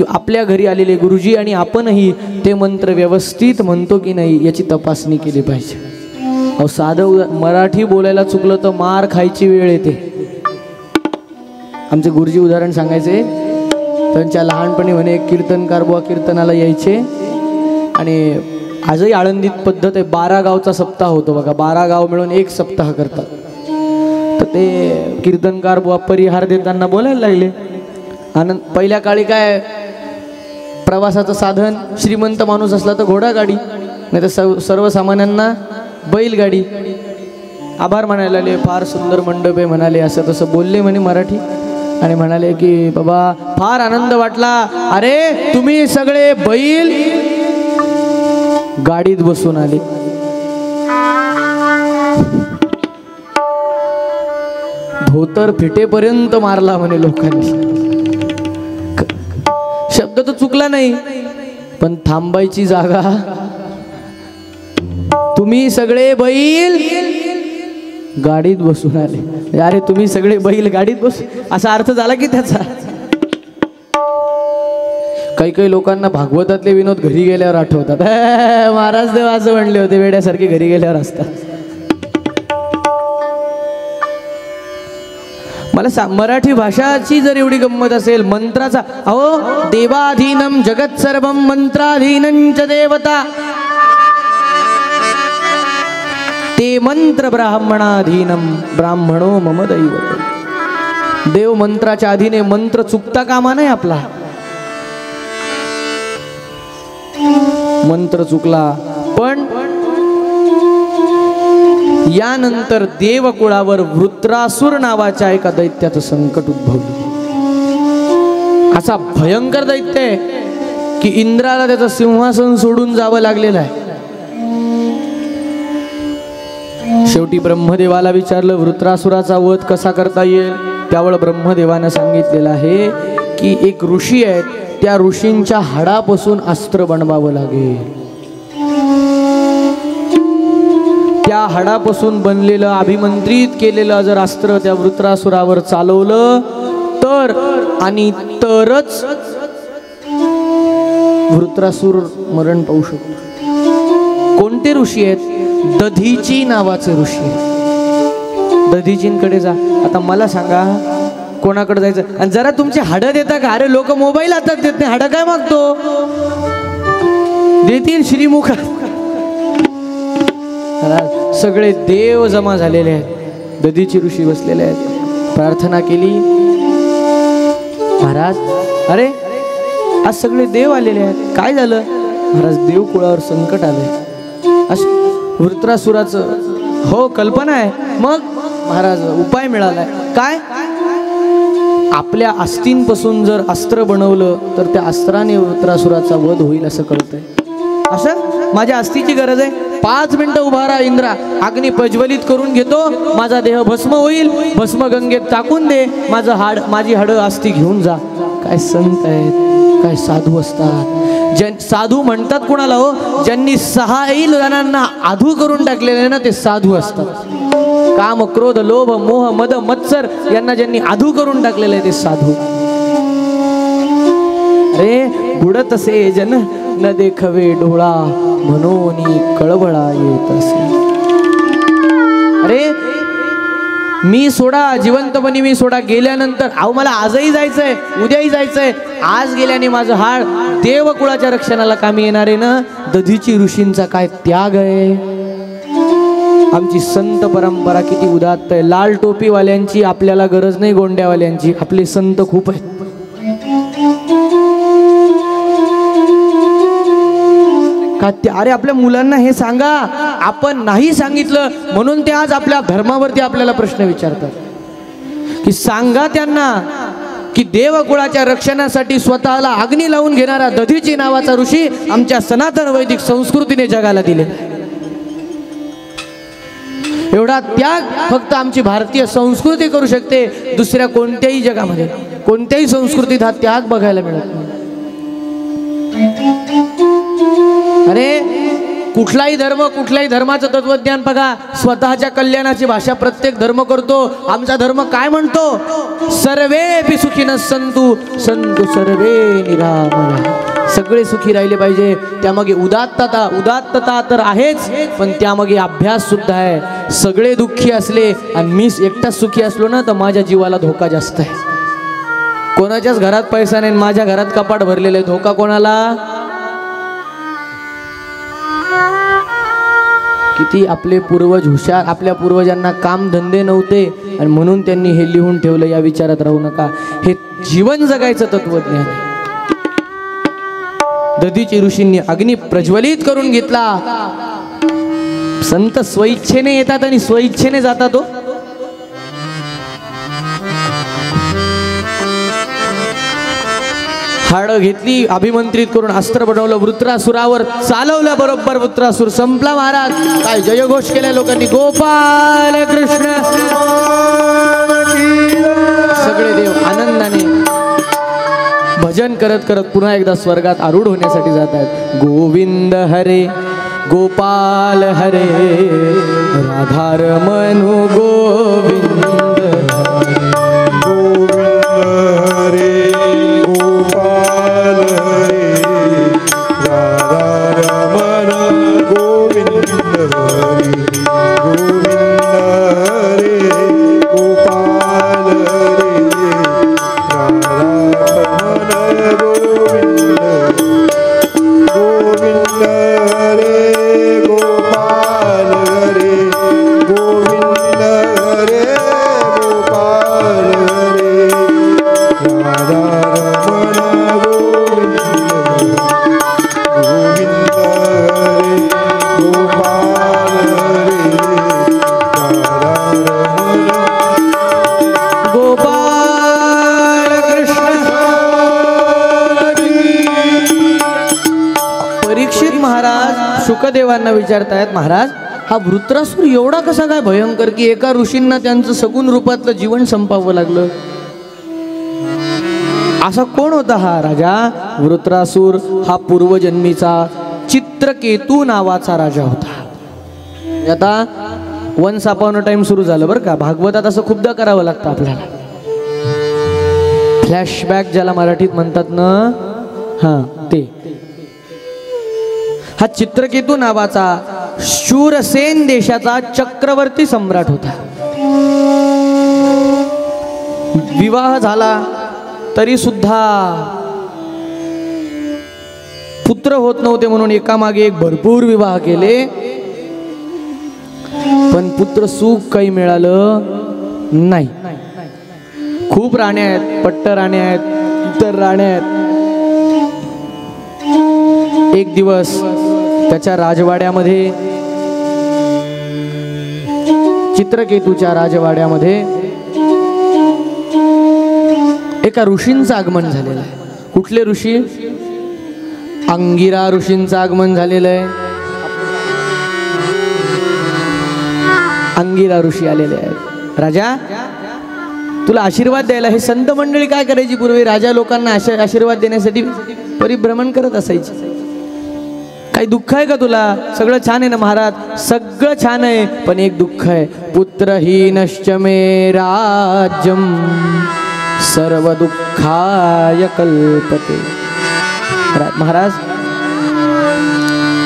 आपल्या घरी आलेले गुरुजी आणि आपणही ते मंत्र व्यवस्थित म्हणतो की नाही याची तपासणी केली पाहिजे. अहो साधं मराठी बोलायला चुकलं तर मार खायची वेळ येते. आमचे गुरुजी उदाहरण सांगायचे, त्यांच्या लहानपणी म्हणे एक कीर्तनकार बुवा कीर्तनाला यायचे आणि आजही आळंदीत पद्धत आहे, 12 गावचा सप्ताह होतो बघा. 12 गाव मिळून एक सप्ताह करतात. तर ते कीर्तनकार बुवा परिहार देताना बोलायला लागले. आनंद पहिल्या काळी काय प्रवासाचं साधन, श्रीमंत माणूस असला तर घोडागाडी, नाही तर सर्वसामान्यांना बैलगाडी. आभार म्हणायला लागले, फार सुंदर मंडप आहे म्हणाले, असं तसं बोलले म्हणे मराठी. आणि म्हणाले की बाबा फार आनंद वाटला, अरे तुम्ही सगळे बैल गाडीत बसून आले. धोतर फिटेपर्यंत मारला म्हणे लोकांनी. शब्द तर चुकला नाही, पण थांबायची जागा, तुम्ही सगळे बैल गाडीत बसून आले. अरे तुम्ही सगळे बैल गाडीत बसू असा अर्थ झाला की त्याचा. काही काही लोकांना भागवतातले विनोद घरी गेल्यावर आठवतात. महाराज देव असं म्हणले होते, वेड्यासारखे घरी गेल्यावर असतात. मला मराठी भाषाची जर एवढी गंमत असेल, मंत्राचा, अहो देवाधीनम जगत सर्वम मंत्राधीनं च देवता, ते मंत्र ब्राह्मणाधीनम ब्राह्मणो मम दैवत. देव मंत्राच्या अधीने, मंत्र चुकता कामा नाही आपला. मंत्र चुकला, पण यानंतर देवकुळावर वृत्रासुर नावाच्या एका दैत्याचं संकट उद्भवलं. असा भयंकर दैत्य आहे की इंद्राला त्याचं सिंहासन सोडून जावं लागलेलं आहे. शेवटी ब्रह्मदेवाला विचारलं वृत्रासुराचा वध कसा करता येईल. त्यावेळेला ब्रह्मदेवानं सांगितलेलं आहे की एक ऋषी आहेत, त्या ऋषींच्या हाडापासून अस्त्र बनवावं लागेल. त्या हाडापासून बनलेलं अभिमंत्रित केलेलं जर अस्त्र त्या वृत्रासुरावर चालवलं तर आणि तरच वृत्रासुर मरण पावू शकतो. कोणते ऋषी आहेत? दधीची नावाचे ऋषी. दधीचींकडे जा. आता मला सांगा कोणाकडे जायचं? आणि जरा तुमची हाडं देता का? अरे लोक मोबाईल हातात देत नाही, हाडं काय मागतो? देतील श्रीमुख. सगळे देव जमा झालेले आहेत, दधीची ऋषी बसलेले आहेत. प्रार्थना केली, महाराज अरे आज सगळे देव आलेले आहेत, काय झालं? महाराज देवकुळावर संकट आलंय. वृत्रासुराचं हो कल्पना आहे. मग महाराज उपाय मिळालाय. काय? आपल्या अस्तींपासून जर अस्त्र बनवलं तर त्या अस्त्राने वृत्रासुराचा वध होईल असं कळतंय. असं माझ्या अस्तीची गरज आहे. 5 मिनिटं उभा राहा इंद्रा, अग्नी प्रज्वलित करून घेतो, माझा देह भस्म होईल, भस्म गंगेत टाकून दे, माझी हाडं अस्ती घेऊन जा. काय संत आहेत, काय साधू असतात. साधू म्हणतात कोणाला हो? ज्यांनी 6 जणांना आधू करून टाकलेले ना ते साधू असतात. काम क्रोध लोभ मोह मद मत्सर यांना ज्यांनी आधू करून टाकलेले ते साधू. अरे बुडत असे जन न देखवे डोळा, म्हणून कळवळा येत असे. अरे मी सोडा, जिवंतपणी मी सोडा, गेल्यानंतर अहो मला आजही जायचंय, उद्याही जायचंय. आज गेल्याने माझं हाड देवकुळाच्या रक्षणाला कामी येणार आहे ना. दधीची ऋषींचा काय त्याग आहे. आमची संत परंपरा किती उदात्त आहे. लाल टोपीवाल्यांची आपल्याला गरज नाही, गोंड्यावाल्यांची. आपले संत खूप आहेत. अरे आपल्या मुलांना हे सांगा, आपण नाही सांगितलं म्हणून ते आज आपल्या धर्मावरती आपल्याला प्रश्न विचारतात की सांगा त्यांना की देवकुळाच्या रक्षणासाठी स्वतःला अग्नी लावून घेणारा दधीची नावाचा ऋषी आमच्या सनातन वैदिक संस्कृतीने जगाला दिले. एवढा त्याग फक्त आमची भारतीय संस्कृती करू शकते. दुसऱ्या कोणत्याही जगामध्ये कोणत्याही संस्कृतीत हा त्याग बघायला मिळत नाही. अरे कुठलाही धर्म, कुठल्याही धर्माचं तत्वज्ञान बघा, स्वतःच्या कल्याणाची भाषा प्रत्येक धर्म करतो. आमचा धर्म काय म्हणतो? सर्वेपि सुखिनः सन्तु सन्तु सर्वे निरामया. सगळे सुखी राहिले पाहिजे. त्यामागे उदात्तता तर आहेच, पण त्यामागे अभ्यास सुद्धा आहे. सगळे दुःखी असले आणि मी एकटाच सुखी असलो ना तर माझ्या जीवाला धोका जास्त आहे. कोणाच्याच घरात पैसा नाही, माझ्या घरात कपाट भरलेलं आहे, धोका कोणाला? किती आपले पूर्वज हुशार, आपल्या पूर्वजांना काम धंदे नव्हते आणि म्हणून त्यांनी हे लिहून ठेवलं. या विचारात राहू नका. हे जीवन जगायचं तत्वज्ञान आहे. दधीची ऋषींनी अग्नी प्रज्वलित करून घेतला. संत स्वइच्छेने येतात आणि स्वइच्छेने जातात. तो हाडं घेतली, अभिमंत्रित करून अस्त्र बनवलं, वृत्रासुरावर चालवलं. बरोबर वृत्रासुर संपला महाराज. काय जयघोष केल्या लोकांनी, गोपाल कृष्ण. सगळे देव आनंदाने भजन करत करत पुन्हा एकदा स्वर्गात आरूढ होण्यासाठी जात आहेत. गोविंद हरे गोपाल हरे राधारमण गोविंद हरे गोपाल हरे राधारमण गोविंद हरे गोविंद हरे गोपाल हरे राधारमण गोविंद गोविंद हरे गोपाल हरे गोविंद हरे गोपाल हरे राधारमण गोविंद गोविंद हरे गोपाल हरे राधारमण गोपाल कृष्ण. परीक्षित महाराज शुकदेवांना विचारतायत, महाराज हा वृत्रासुर एवढा कसा काय भयंकर की एका ऋषींना त्यांचं सगुण रूपातलं जीवन संपावं लागलं? असा कोण होता हा राजा? वृत्रासुर हा पूर्वजन्मीचा चित्रकेतू नावाचा राजा होता. आता वन्स अपॉन अ टाइम सुरू झालं बरं का. भागवतात असं खूपदा करावं लागतं आपल्याला. फ्लॅशबॅक ज्याला मराठीत म्हणतात ना, हा ते. हा चित्रकेतू नावाचा शूरसेन देशाचा चक्रवर्ती सम्राट होता. विवाह झाला तरी सुद्धा पुत्र होत नव्हते म्हणून एकामागे एक भरपूर विवाह केले, पण पुत्र सुख काही मिळालं नाही. खूप राण्या आहेत, पट्ट राण्या आहेत, इतर राण्या आहेत. एक दिवस त्याच्या राजवाड्यामध्ये, चित्रकेतूच्या राजवाड्यामध्ये एका ऋषींचं आगमन झालेलं आहे. कुठले ऋषी? अंगिरा ऋषींचं आगमन झालेलं आहे. अंगिरा ऋषी आलेले आहेत. राजा तुला आशीर्वाद द्यायला. हे संत मंडळी काय करायची पूर्वी? राजा लोकांना आशीर्वाद देण्यासाठी परिभ्रमण करत असायची. काही दुःख आहे का तुला? सगळं छान आहे ना महाराज? सगळं छान आहे, पण एक दुःख आहे. पुत्रहीनश्च मे राज्यम सर्व दुःखाय कल्पते. महाराज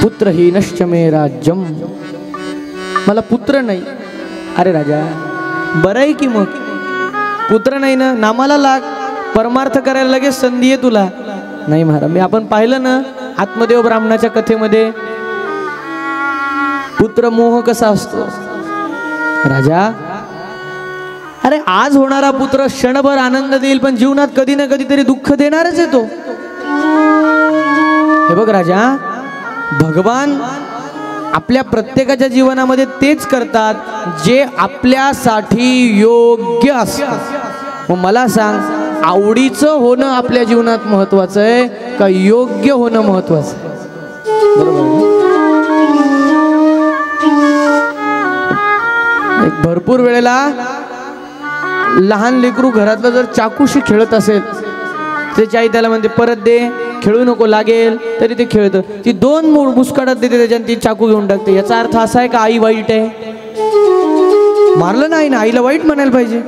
पुत्रहीनश्च मे राज्यम, मला पुत्र नाही. अरे राजा बरं आहे की मग पुत्र नाही ना, नामाला लाग, परमार्थ करायला लगेच संधी आहे तुला. नाही महाराज, मी आपण पाहिलं ना आत्मदेव ब्राह्मणाच्या कथेमध्ये पुत्र मोह कसा असतो. राजा अरे आज होणारा पुत्र क्षणभर आनंद देईल, पण जीवनात कधी ना कधीतरी दुःख देणारच आहे तो. हे बघ राजा, भगवान आपल्या प्रत्येकाच्या जीवनामध्ये तेच करतात जे आपल्यासाठी योग्य असतं। मग मला सांग, आवडीचं होणं आपल्या जीवनात महत्वाचं आहे का योग्य होणं महत्वाचं आहे? बरोबर आहे? एक भरपूर वेळेला लहान लेकरू घरातलं जर चाकूशी खेळत असेल, त्याची आई त्याला म्हणते परत दे, खेळू नको, लागेल, तरी ते खेळतं। ती 2 मुस्काटात देते त्याच्यात, ती चाकू घेऊन टाकते। याचा अर्थ असा आहे का आई वाईट आहे? मारलं नाही ना, आईला वाईट म्हणायला पाहिजे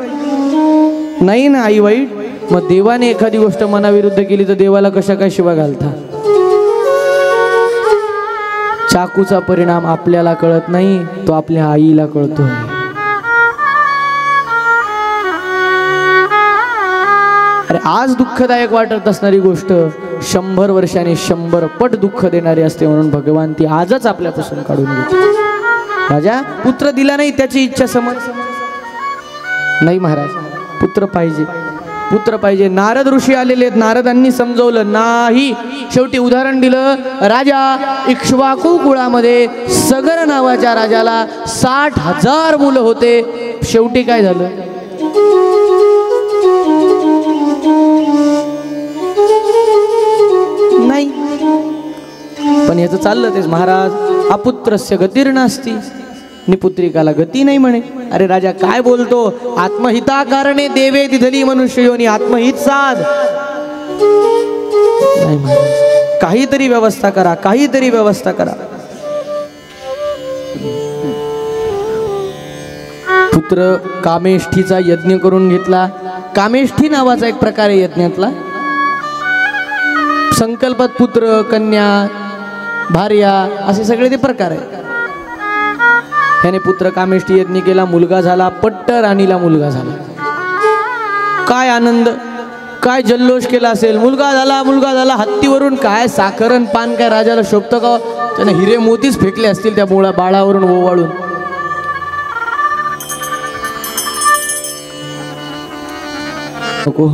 नाही ना, आई वाईट। मग देवाने एखादी गोष्ट मनाविरुद्ध केली तर देवाला कशा काय शिवा घालता? चाकूचा परिणाम आपल्याला कळत नाही, तो आपल्या आईला कळतोय। अरे आज दुःखदायक वाटत असणारी गोष्ट 100 वर्षांनी 100 पट दुःख देणारी असते, म्हणून भगवान ती आजच आपल्यापासून काढून घेतो। राजा पुत्र दिला नाही, त्याची इच्छा समज नाही महाराज, पुत्र पाहिजे, पुत्र पाहिजे। नारद ऋषी आलेले आहेत, नारदांनी समजवलं नाही। शेवटी उदाहरण दिलं, राजा इक्ष्वाकू कुळामध्ये सगर नावाच्या राजाला 60,000 मुलं होते। शेवटी काय झालं? नाही। पण याचं चाललं तेच, महाराज अपुत्रस्य गतिर्नास्ति, निपुत्रिकाला गती नाही म्हणे। अरे राजा काय बोलतो? आत्महिताकारणे देवे दिधली मनुष्य योनी, आत्महित साध नाही महाराज, काहीतरी व्यवस्था करा, काहीतरी व्यवस्था करा। पुत्र कामेष्ठीचा यज्ञ करून घेतला। कामेष्ठी नावाचा एक प्रकार आहे यज्ञातला। संकल्पात पुत्र, कन्या, भार्या असे सगळे ते प्रकार आहेत। त्याने पुत्र कामेष्ठी यज्ञ केला, मुलगा झाला, पट्ट राणीला मुलगा झाला। काय आनंद, काय जल्लोष केला असेल। मुलगा झाला, मुलगा झाला, हत्तीवरून काय साखरण पान काय राजाला शोभतं का? त्याने हिरे मोतीच फेकले असतील त्या बाळावरून ओवाळून। नको,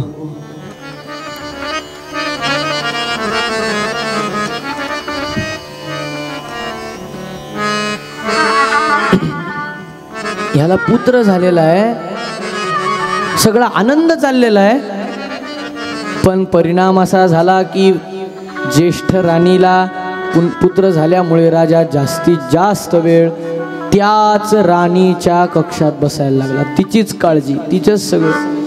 ह्याला पुत्र झालेला आहे, सगळा आनंद चाललेला आहे, पण परिणाम असा झाला की ज्येष्ठ राणीला पुत्र झाल्यामुळे राजा जास्तीत जास्त वेळ त्याच राणीच्या कक्षात बसायला लागला। तिचीच काळजी, तिचंच सगळं।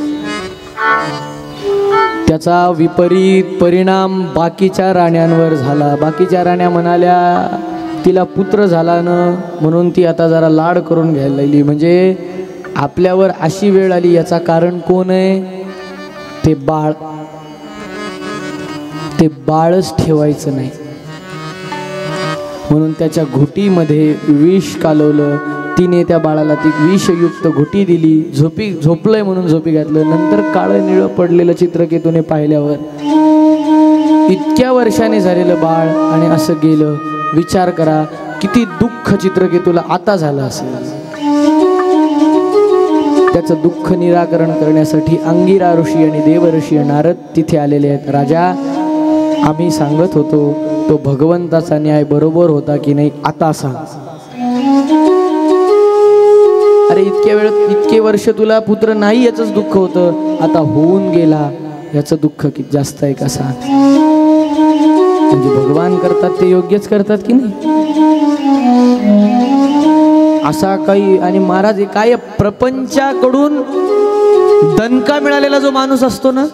त्याचा विपरीत परिणाम बाकीच्या राण्यांवर झाला। बाकीच्या राण्या म्हणाल्या तिला पुत्र झाला न, म्हणून ती आता जरा लाड करून घ्यायला लागली। म्हणजे आपल्यावर अशी वेळ आली, याचा कारण कोण आहे? ते बाळ। ते बाळच ठेवायचं नाही, म्हणून त्याच्या घुटीमध्ये विष कालवलं। तिने त्या बाळाला ती विषयुक्त घुटी दिली, झोपलंय म्हणून झोपी घातलं। नंतर काळं निळं पडलेलं चित्रकेतूने पाहिल्यावर इतक्या वर्षाने झालेलं बाळ आणि असं गेलं। विचार करा किती दुःख चित्रकेतूला आता झालं असेल। त्याचं दुःख निराकरण करण्यासाठी अंगिरा ऋषी आणि देव ऋषी नारद तिथे आलेले आहेत। राजा आम्ही सांगत होतो तो भगवंताचा न्याय बरोबर होता की नाही, आता सांग। अरे इतके वर्ष तुला पुत्र नाही याचंच दुःख होतं, आता होऊन गेला याचं दुःख किती जास्त आहे का सांग। म्हणजे भगवान करतात ते योग्यच करतात की नाही असा काही। आणि महाराज काय प्रपंचाकडून दणका मिळालेला जो माणूस असतो ना,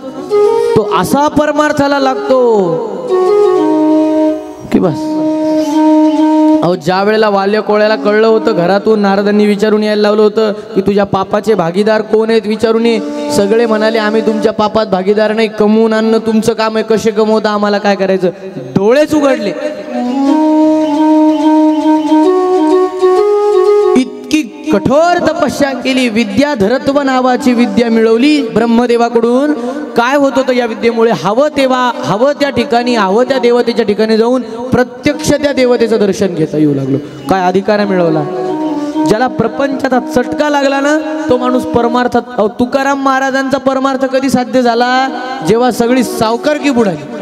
तो असा परमार्थाला लागतो की बस। अहो ज्या वेळेला वाल्य कोळ्याला कळलं होतं, घरातून नारदांनी विचारून यायला लावलं होतं की तुझ्या पापाचे भागीदार कोण आहेत विचारून ये। सगळे म्हणाले आम्ही तुमच्या पापात भागीदार नाही, कमवून आणणं तुमचं काम आहे, कसे कमवता आम्हाला काय करायचं। डोळेच उघडले। इतकी कठोर तपस्या केली, विद्याधरत्व नावाची विद्या मिळवली ब्रह्मदेवाकडून। काय होत होतं या विद्येमुळे? हवं तेव्हा हवं त्या ठिकाणी, हवं त्या देवतेच्या ठिकाणी जाऊन प्रत्यक्ष त्या देवतेचं दर्शन घेता येऊ लागलो। काय अधिकार मिळवला? ज्याला प्रपंचाचा चटका लागला ना, तो माणूस परमार्थात। तुकाराम महाराजांचा परमार्थ कधी साध्य झाला? जेव्हा सगळी सावकारकी बुडाली।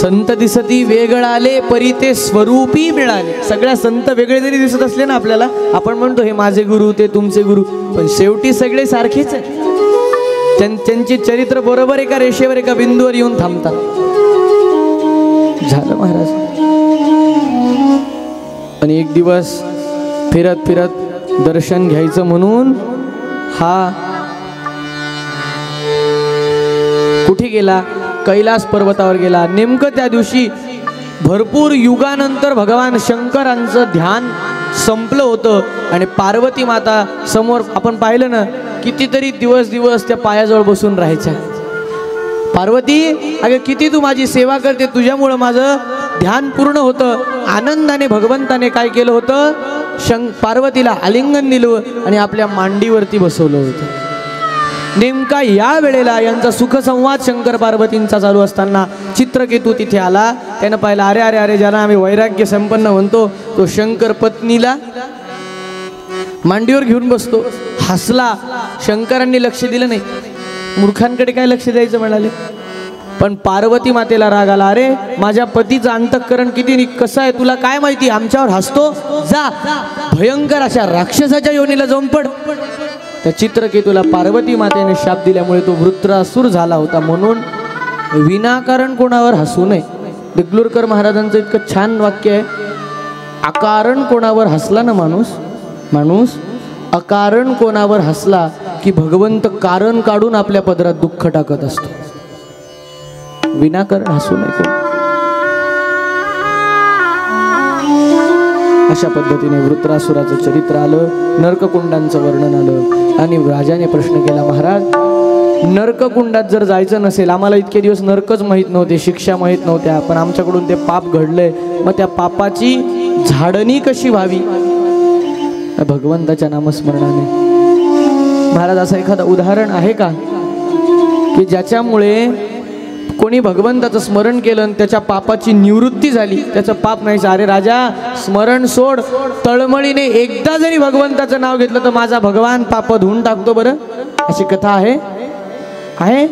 संत दिसती वेगळाले परी ते स्वरूपी मिळाले. सगळ्या संत वेगळे जरी दिसत असले ना आपल्याला, आपण म्हणतो हे माझे गुरु ते तुमचे गुरु, पण शेवटी सगळे सारखेच आहे. त्यांची चरित्र बरोबर एका रेषेवर एका बिंदूवर येऊन थांबतात. झालं महाराज. आणि एक दिवस फिरत फिरत दर्शन घ्यायचं म्हणून हा कुठे गेला? कैलास पर्वतावर गेला. नेमकं त्या दिवशी भरपूर युगानंतर भगवान शंकरांचं ध्यान संपलं होतं आणि पार्वती माता समोर आपण पाहिलं ना, कितीतरी दिवस त्या पायाजवळ बसून राहायच्या. पार्वती, अगं किती तू माझी सेवा करते, तुझ्यामुळं माझं ध्यान पूर्ण होतं. आनंदाने भगवंताने काय केलं होतं? पार्वतीला आलिंगन दिलं आणि आपल्या मांडीवरती बसवलं होतं. नेमका या वेळेला यांचा सुखसंवाद शंकर पार्वतींचा चालू असताना चित्रकेतू तिथे आला. त्यानं पाहिलं, अरे अरे अरे, ज्याला आम्ही वैराग्य संपन्न म्हणतो, तो शंकर पत्नीला मांडीवर घेऊन बसतो. हसला. शंकरांनी लक्ष दिलं नाही. मूर्खांकडे काय लक्ष द्यायचं म्हणाले. पण पार्वती मातेला राग आला. अरे माझ्या पतीचं अंतःकरण किती कसं आहे तुला काय माहिती, आमच्यावर हसतो, जा भयंकर अशा राक्षसाच्या योनीला जाऊन पड. त्या चित्रकेतूला पार्वती मातेने शाप दिल्यामुळे तो वृत्रासुर झाला होता. म्हणून विनाकारण कोणावर हसू नये. देगलूरकर महाराजांचं इतकं छान वाक्य आहे, अकारण कोणावर हसला ना माणूस अकारण कोणावर हसला की भगवंत कारण काढून आपल्या पदरात दुःख टाकत असतो. विनाकारण हसू नये कोण. अशा पद्धतीने वृत्रासुराचं चरित्र आलं, नरककुंडांचं वर्णन आलं आणि राजाने प्रश्न केला, महाराज नरककुंडात जर जायचं नसेल, आम्हाला इतके दिवस नरकच माहीत नव्हते, शिक्षा माहीत नव्हत्या, पण आमच्याकडून ते पाप घडलंय, मग त्या पापाची झाडणी कशी व्हावी? भगवंताच्या नामस्मरणाने. महाराज असं एखादं उदाहरण आहे का की ज्याच्यामुळे कोणी भगवंताचं स्मरण केलं आणि त्याच्या पापाची निवृत्ती झाली, त्याचं पाप नाही? अरे राजा, स्मरण सोड, तळमळीने एकदा जरी भगवंताचं नाव घेतलं तर माझा भगवान पाप धुवून टाकतो. बरं अशी कथा आहे आहे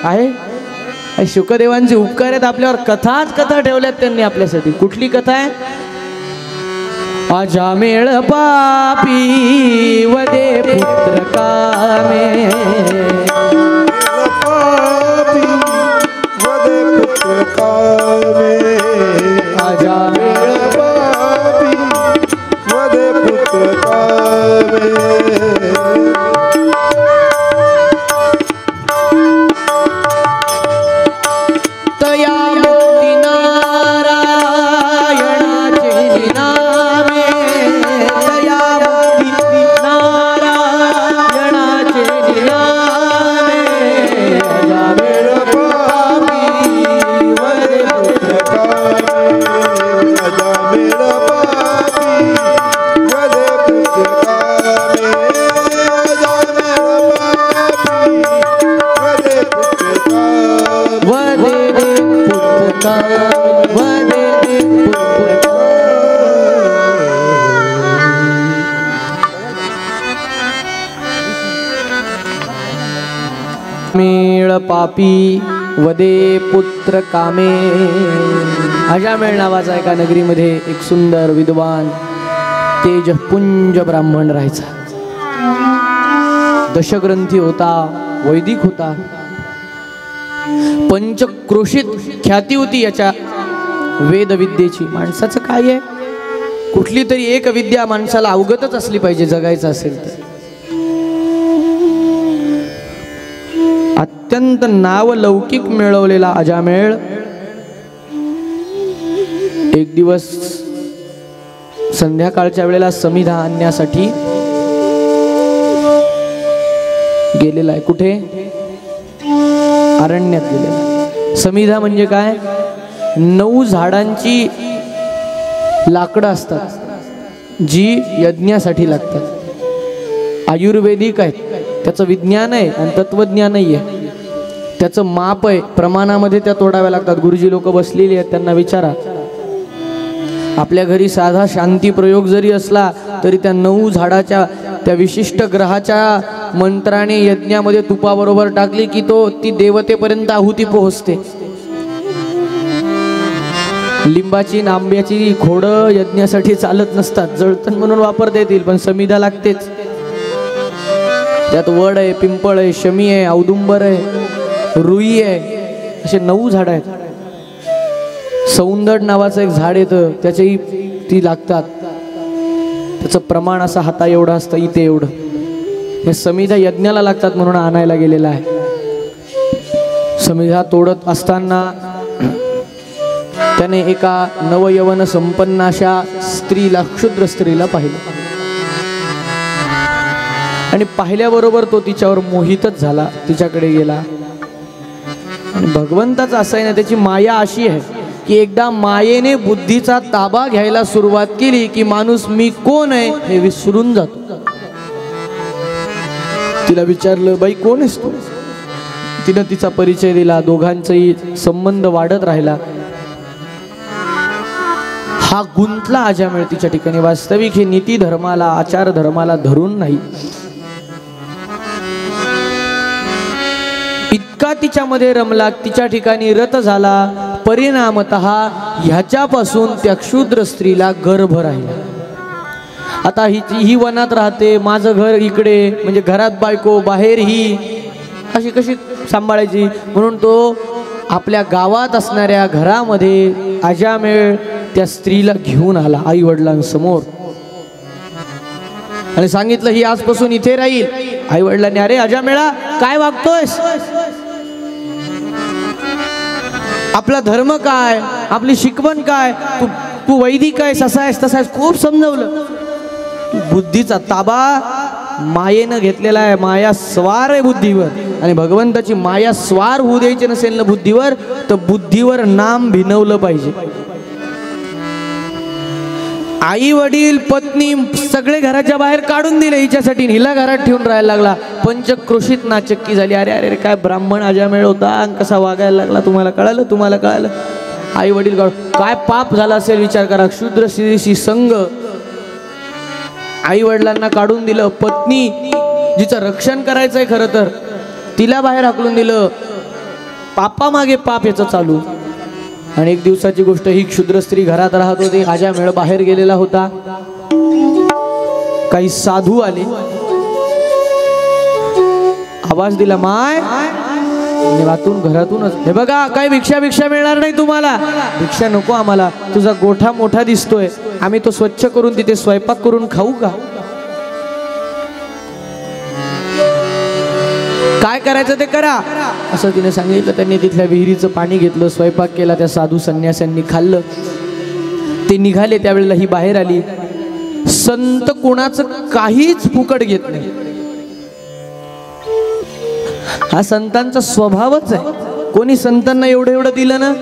आहे शुकदेवांचे उपकार आहेत आपल्यावर. कथा ठेवल्यात त्यांनी आपल्यासाठी. कुठली कथा आहे? अजामेळ पापी वदे पुत्र कामे, अजामेळ पापी वदे पुत्र कामे. तया मोती नारायणाचे नामे, तया मोती नारायणाचे नामे. अजामेळ पापी वदे पुत्र कामे, अजामेळ पापी वदे पुत्र कामे, अजामेळ पापी वदे पुत्र कामे. वदे पुत्र वदे पुत्र. मेळ पापी वदे पुत्र कामे. अजामेळ नावाचा एका नगरीमध्ये एक सुंदर विद्वान तेजपुंज ब्राह्मण राहायचा. दशग्रंथी होता, वैदिक होता, पंचक्रोशीत ख्याती होती याच्या वेदविद्येची. माणसाचं काय आहे, कुठली तरी एक विद्या माणसाला अवगतच असली पाहिजे जगायचं असेल तर. अत्यंत नावलौकिक मिळवलेला अजामेळ एक दिवस संध्याकाळच्या वेळेला समिधा आणण्यासाठी गेलेला आहे. कुठे? अरण्यात गेलेला. समिधा म्हणजे काय? 9 झाडांची लाकडं असतात जी यज्ञासाठी लागतात. आयुर्वेदिक आहेत, त्याचं विज्ञान आहे आणि तत्वज्ञानही आहे. त्याचं माप आहे, प्रमाणामध्ये त्या तोडाव्या लागतात. गुरुजी लोक बसलेली आहेत, त्यांना विचारा. आपल्या घरी साधा शांती प्रयोग जरी असला तरी त्या 9 झाडाच्या त्या विशिष्ट ग्रहाच्या मंत्राने यज्ञामध्ये तुपाबरोबर टाकली की ती देवतेपर्यंत आहुती पोहोचते. लिंबाची आणि आंब्याची खोडं यज्ञासाठी चालत नसतात, जळतण म्हणून वापरता येतील, पण समिधा लागतेच. त्यात वड आहे, पिंपळ आहे, शमी आहे, औदुंबर आहे, रुई आहे, असे 9 झाडं आहेत. सौंदड नावाचं एक झाड येतं, त्याच्याही ती लागतात. त्याचं प्रमाण असं हाता एवढं असतं, इथे एवढं. हे समिधा यज्ञाला लागतात म्हणून आणायला गेलेला आहे. समिधा तोडत असताना त्याने एका नवयवन संपन्न अशा स्त्रीला, क्षुद्र स्त्रीला पाहिलं आणि पाहिल्याबरोबर तो तिच्यावर मोहितच झाला, तिच्याकडे गेला. आणि भगवंताचं असं आहे ना, त्याची माया अशी आहे की एकदा मायेने बुद्धीचा ताबा घ्यायला सुरुवात केली की माणूस मी कोण आहे हे विसरून जातो. तिला विचारलं, बाई कोण आहेस तू? तिनं तिचा परिचय दिला. दोघांचाही संबंध वाढत राहिला. हा गुंतला अजामेळ तिच्या ठिकाणी. वास्तविक हे नीती धर्माला, आचार धर्माला धरून नाही, इतका तिच्यामध्ये रमला, तिच्या ठिकाणी रत झाला. परिणामतः ह्याच्यापासून त्या क्षुद्र स्त्रीला गर्भ राहिला. आता ही वनात राहते, माझं घर इकडे, म्हणजे घरात बायको, बाहेर ही, अशी कशी सांभाळायची? म्हणून तो आपल्या गावात असणाऱ्या घरामध्ये अजामेळ त्या स्त्रीला घेऊन आला आई वडिलांसमोर आणि सांगितलं ही आजपासून इथे राहील. आई वडिलांनी, अरे अजामेळा काय वागतोयस? आपला धर्म काय, आपली शिकवण काय, तू वैदिक आहेस, असा आहेस तसा आहेस, खूप समजवलं. बुद्धीचा ताबा मायेनं घेतलेला आहे. माया स्वार आहे बुद्धीवर, आणि भगवंताची माया स्वार होऊ द्यायची नसेल ना बुद्धीवर, तर बुद्धीवर नाम भिनवलं पाहिजे. आई वडील पत्नी सगळे घराच्या बाहेर काढून दिले हिच्यासाठी, हिला घरात ठेवून राहायला लागला. पंचक्रोशीत नाचक्की झाली. अरे अरे काय ब्राह्मण अजामेळ होता आणि कसा वागायला लागला, तुम्हाला कळालं? तुम्हाला कळालं? आई वडील काय पाप झाला असेल विचार करा. क्षुद्र स्त्रीशी संग, आई वडिलांना काढून दिलं. पत्नी जिचं रक्षण करायचंय खरं तर, तिला बाहेर हाकलून दिलं. पापा मागे पाप याचं चालू. आणि एक दिवसाची गोष्ट, ही क्षुद्र स्त्री घरात राहत होती, अजामेळ बाहेर गेलेला होता. काही साधू आले, आवाज दिला, माय घरातूनच, हे बघा काही भिक्षा मिळणार नाही तुम्हाला. भिक्षा नको आम्हाला, तुझा गोठा मोठा दिसतोय, आम्ही तो स्वच्छ करून तिथे स्वयंपाक करून खाऊ का? काय करायचं ते करा असं तिने सांगितलं. त्यांनी तिथल्या विहिरीचं पाणी घेतलं, स्वयंपाक केला, त्या साधू संन्यासांनी खाल्लं. ते निघाले त्यावेळेला ही बाहेर आली. संत कोणाचं काहीच फुकट घेत नाही, हा संतांचा स्वभावच आहे. कोणी संतांना एवढं दिलं ना,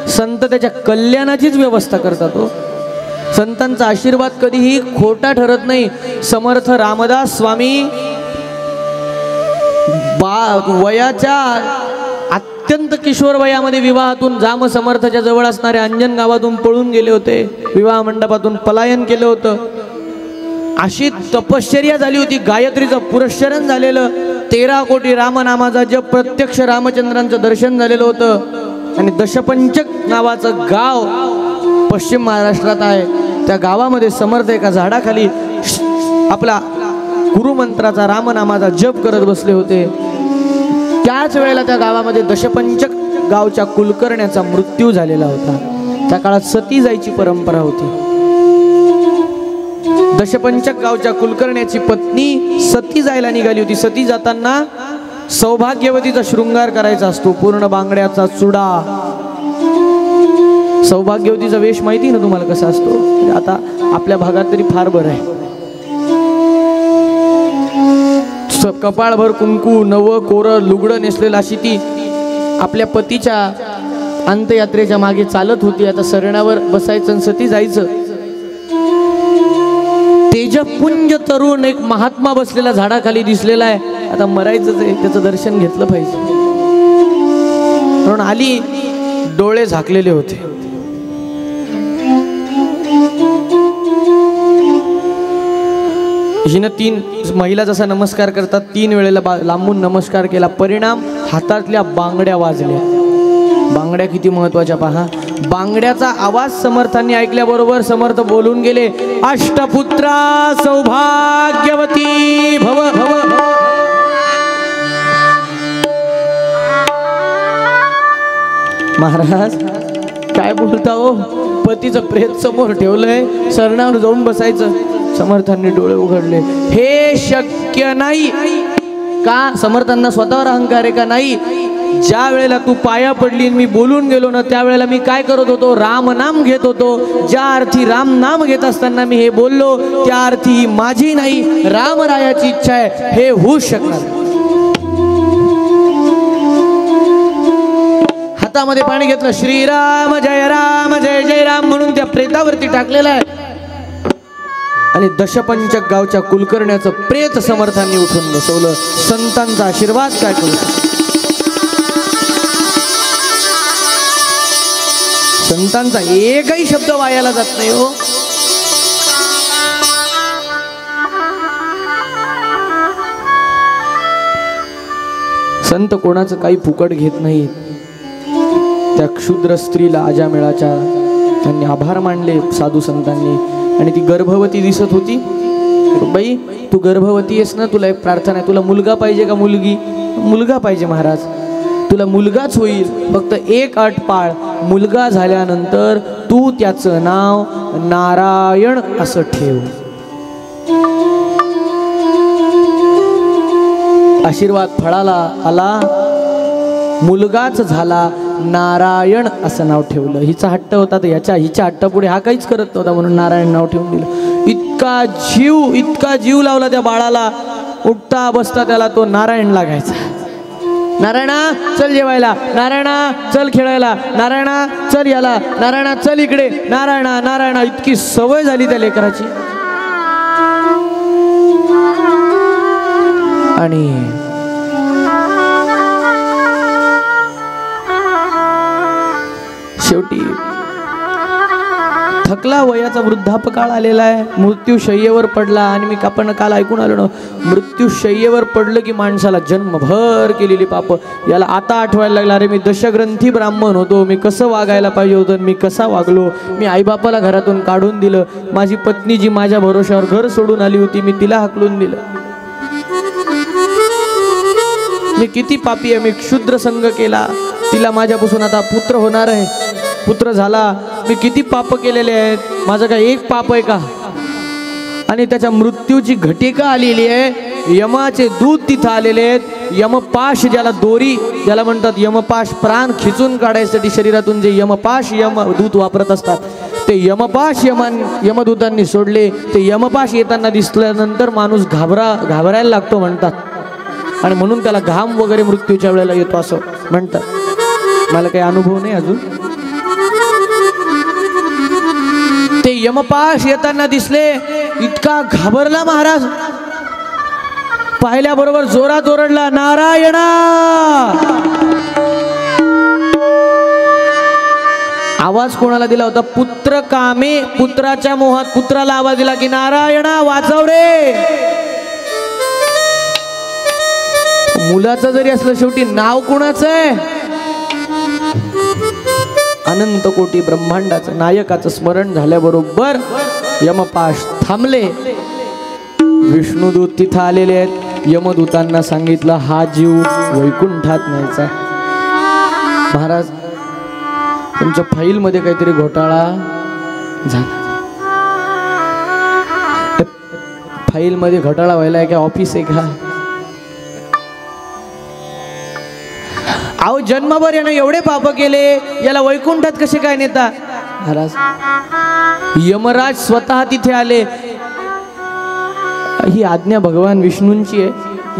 संत त्याच्या कल्याणाचीच व्यवस्था करतात. हो, संतांचा आशीर्वाद कधीही खोटा ठरत नाही. समर्थ रामदास स्वामी वयाच्या अत्यंत किशोर वयामध्ये विवाहातून जाम समर्थाच्या जवळ असणाऱ्या अंजन गावातून पळून गेले होते. विवाह मंडपातून पलायन केलं होतं. अशी तपश्चर्या झाली होती. गायत्रीचं पुरस्चरण झालेलं. 13 कोटी रामनामाचा जप, प्रत्यक्ष रामचंद्रांचं दर्शन झालेलं होतं. आणि दशपंचक नावाचं गाव पश्चिम महाराष्ट्रात आहे. त्या गावामध्ये समर्थ एका झाडाखाली आपला गुरुमंत्राचा, रामनामाचा जप करत बसले होते. त्याच वेळेला त्या गावामध्ये दशपंचक गावच्या कुलकर्ण्याचा मृत्यू झालेला होता. त्या काळात सती जायची परंपरा होती. दशपंचक गावच्या कुलकर्ण्याची पत्नी सती जायला निघाली होती. सती जाताना सौभाग्यवतीचा शृंगार करायचा असतो, पूर्ण बांगड्याचा चुडा. सौभाग्यवतीचा वेश माहिती ना तुम्हाला कसा असतो? आता आपल्या भागात तरी फार बरं आहे. कपाळभर कुंकू, नवं कोरं लुगडं नेसलेलं, अशी ती आपल्या पतीच्या अंत्ययात्रेच्या मागे चालत होती. आता सरण्यावर बसायचं, सती जायचं. तेजपुंज तरुण एक महात्मा बसलेला झाडाखाली दिसलेला आहे. आता मरायचंच आहे, त्याचं दर्शन घेतलं पाहिजे म्हणून आली. डोळे झाकलेले होते. हिनं 3 महिला जसा नमस्कार करतात 3 वेळेला लांबून नमस्कार केला. परिणाम हातातल्या बांगड्या वाजल्या. बांगड्या किती महत्वाच्या पहा. बांगड्याचा आवाज समर्थांनी ऐकल्याबरोबर समर्थ बोलून गेले, अष्टपुत्रा सौभाग्यवती भव भव। महाराज काय बोलता हो, पतीचं प्रेत समोर ठेवलंय, सरणावर जाऊन बसायचं। समर्थांनी डोळे उघडले, हे शक्य नाही का? समर्थांना स्वतःवर अहंकार आहे का? नाही। ज्या वेळेला तू पाया पडली मी बोलून गेलो ना, त्यावेळेला मी काय करत होतो? राम नाम घेत होतो। ज्या अर्थी राम नाम घेत असताना मी हे बोललो, त्या अर्थी ही माझी नाही, रामरायाची इच्छा आहे, हे होऊच शकणार। हातामध्ये पाणी घेतलं, श्रीराम जय जय राम म्हणून त्या प्रेतावरती टाकलेलं आहे आणि दशपंचक गावच्या कुलकर्ण्याचं प्रेत समर्थांनी उठून बसवलं। संतांचा आशीर्वाद काय करू, संतांचा एकही शब्द वायाला जात नाही हो। संत कोणाचं काही फुकट घेत नाहीत। त्या क्षुद्र स्त्रीला अजामेळाच्या त्यांनी आभार मानले साधू संतांनी, आणि ती गर्भवती दिसत होती। बाई तू गर्भवती आहेस ना, तुला एक प्रार्थना आहे, तुला मुलगा पाहिजे का मुलगी? मुलगा पाहिजे महाराज, तुला मुलगाच होईल, फक्त एक अट पाळ, मुलगा झाल्यानंतर तू त्याचं नाव नारायण असं ठेव। आशीर्वाद फळाला आला, मुलगाच झाला, नारायण असं नाव ठेवलं। हिचा हट्ट होता तर हिच्या हट्टापुढे हा काहीच करत नव्हता, म्हणून नारायण नाव ठेवून दिलं। इतका जीव लावला त्या बाळाला, उठता बसता त्याला तो नारायण लागायचा। नारायणा चल जेवायला, नारायणा चल खेळायला, नारायणा चल याला, नारायणा चल इकडे, नारायणा नारायणा, इतकी सवय झाली त्या लेकराची। आणि शेवटी थकला, वयाचा वृद्धापकाळ आलेला आहे, मृत्यूशय्येवर पडला। आणि आपण काल ऐकून आलो ना, मृत्यूशय्येवर पडलं की माणसाला जन्मभर केलेली पाप याला आता आठवायला लागला। अरे मी दशग्रंथी ब्राह्मण होतो, मी कसं वागायला पाहिजे होतं, मी कसा वागलो, मी आईबापाला घरातून काढून दिलं, माझी पत्नी जी माझ्या भरोश्यावर घर सोडून आली होती मी तिला हाकलून दिलं, मी किती पापी आहे, मी क्षुद्र संग केला, तिला माझ्यापासून आता पुत्र होणार आहे, पुत्र झाला, मी किती पाप केलेले आहेत, माझं काय एक पाप आहे का? आणि त्याच्या मृत्यूची घटिका आलेली आहे, यमाचे दूत तिथं आलेले आहेत, यमपाश ज्याला दोरी ज्याला म्हणतात, यमपाश प्राण खिचून काढायसाठी शरीरातून जे यमपाश यमदूत वापरत असतात, ते यमपाश यमदूतांनी सोडले। ते यमपाश येताना दिसल्यानंतर माणूस घाबरायला लागतो म्हणतात, आणि म्हणून त्याला घाम वगैरे मृत्यूच्या वेळेला येतो असं म्हणतात। मला काही अनुभव नाही अजून। ते यमपाश येताना दिसले, इतका घाबरला महाराज, पाहिल्याबरोबर जोरात ओरडला, नारायणा। आवाज कोणाला दिला होता? पुत्र कामे, पुत्राच्या मोहात पुत्राला आवाज दिला की नारायणा वाचव रे। मुलाचं जरी असलं शेवटी नाव कोणाचं आहे? अनंत कोटी ब्रह्मांडाचं नायकाचं स्मरण झाल्याबरोबर यमपाश थांबले। विष्णुदूत तिथं आलेले आहेत, यमदूतांना सांगितलं हा जीव वैकुंठात न्यायचा। महाराज तुमच्या फाईलमध्ये काहीतरी घोटाळा झाला, फाईलमध्ये घोटाळा व्हायला काय ऑफिस आहे का? अहो जन्मभर यानं एवढे पाप केले, याला वैकुंठात कसे काय नेता? महाराज यमराज स्वतः तिथे आले, ही आज्ञा भगवान विष्णूंची आहे,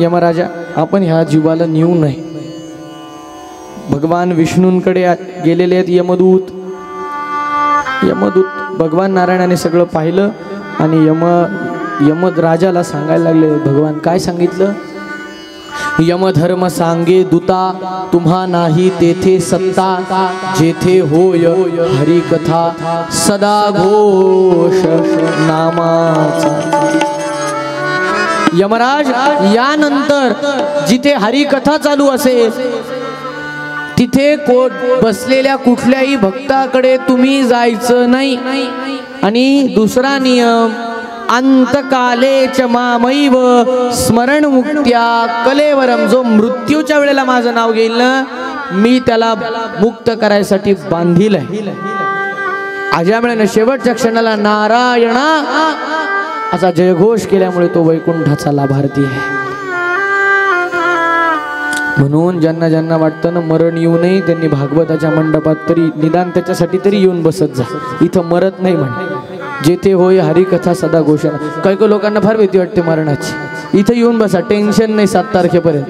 यमराजा आपण ह्या जीवाला नेऊ नये। भगवान विष्णूंकडे गेलेले आहेत यमदूत। भगवान नारायणाने सगळं पाहिलं आणि यमराजाला सांगायला लागले, भगवान काय सांगितलं? यमधर्म सांगे दूता, तुम्हा नाही तेथे सत्ता, जेथे होय हरी कथा, सदा घोष नामाचा। यमराज यानंतर जिथे हरी कथा चालू असेल तिथे बसलेल्या कुठल्याही भक्ताकडे तुम्ही जायचं नाही. आणि दुसरा नियम, अंतकाले च मामैव स्मरण मुक्त्या कलेवरम. जो मृत्यूच्या वेळेला माझं नाव घेईल ना, मी त्याला मुक्त करायसाठी बांधील आहे. अजामिळाने शेवटच्या क्षणाला नारायणा असा जयघोष केल्यामुळे तो वैकुंठाचा लाभार्थी आहे. म्हणून ज्यांना ज्यांना वाटतं ना मरण येऊ नये, त्यांनी भागवताच्या मंडपात तरी निदान त्याच्यासाठी तरी येऊन बसत जा. इथं मरत नाही म्हणे. जेथे होय हरिकथा सदा घोषणा. काही काही लोकांना फार भीती वाटते मरणाची. इथं येऊन बसा, टेन्शन नाही 7 तारखेपर्यंत.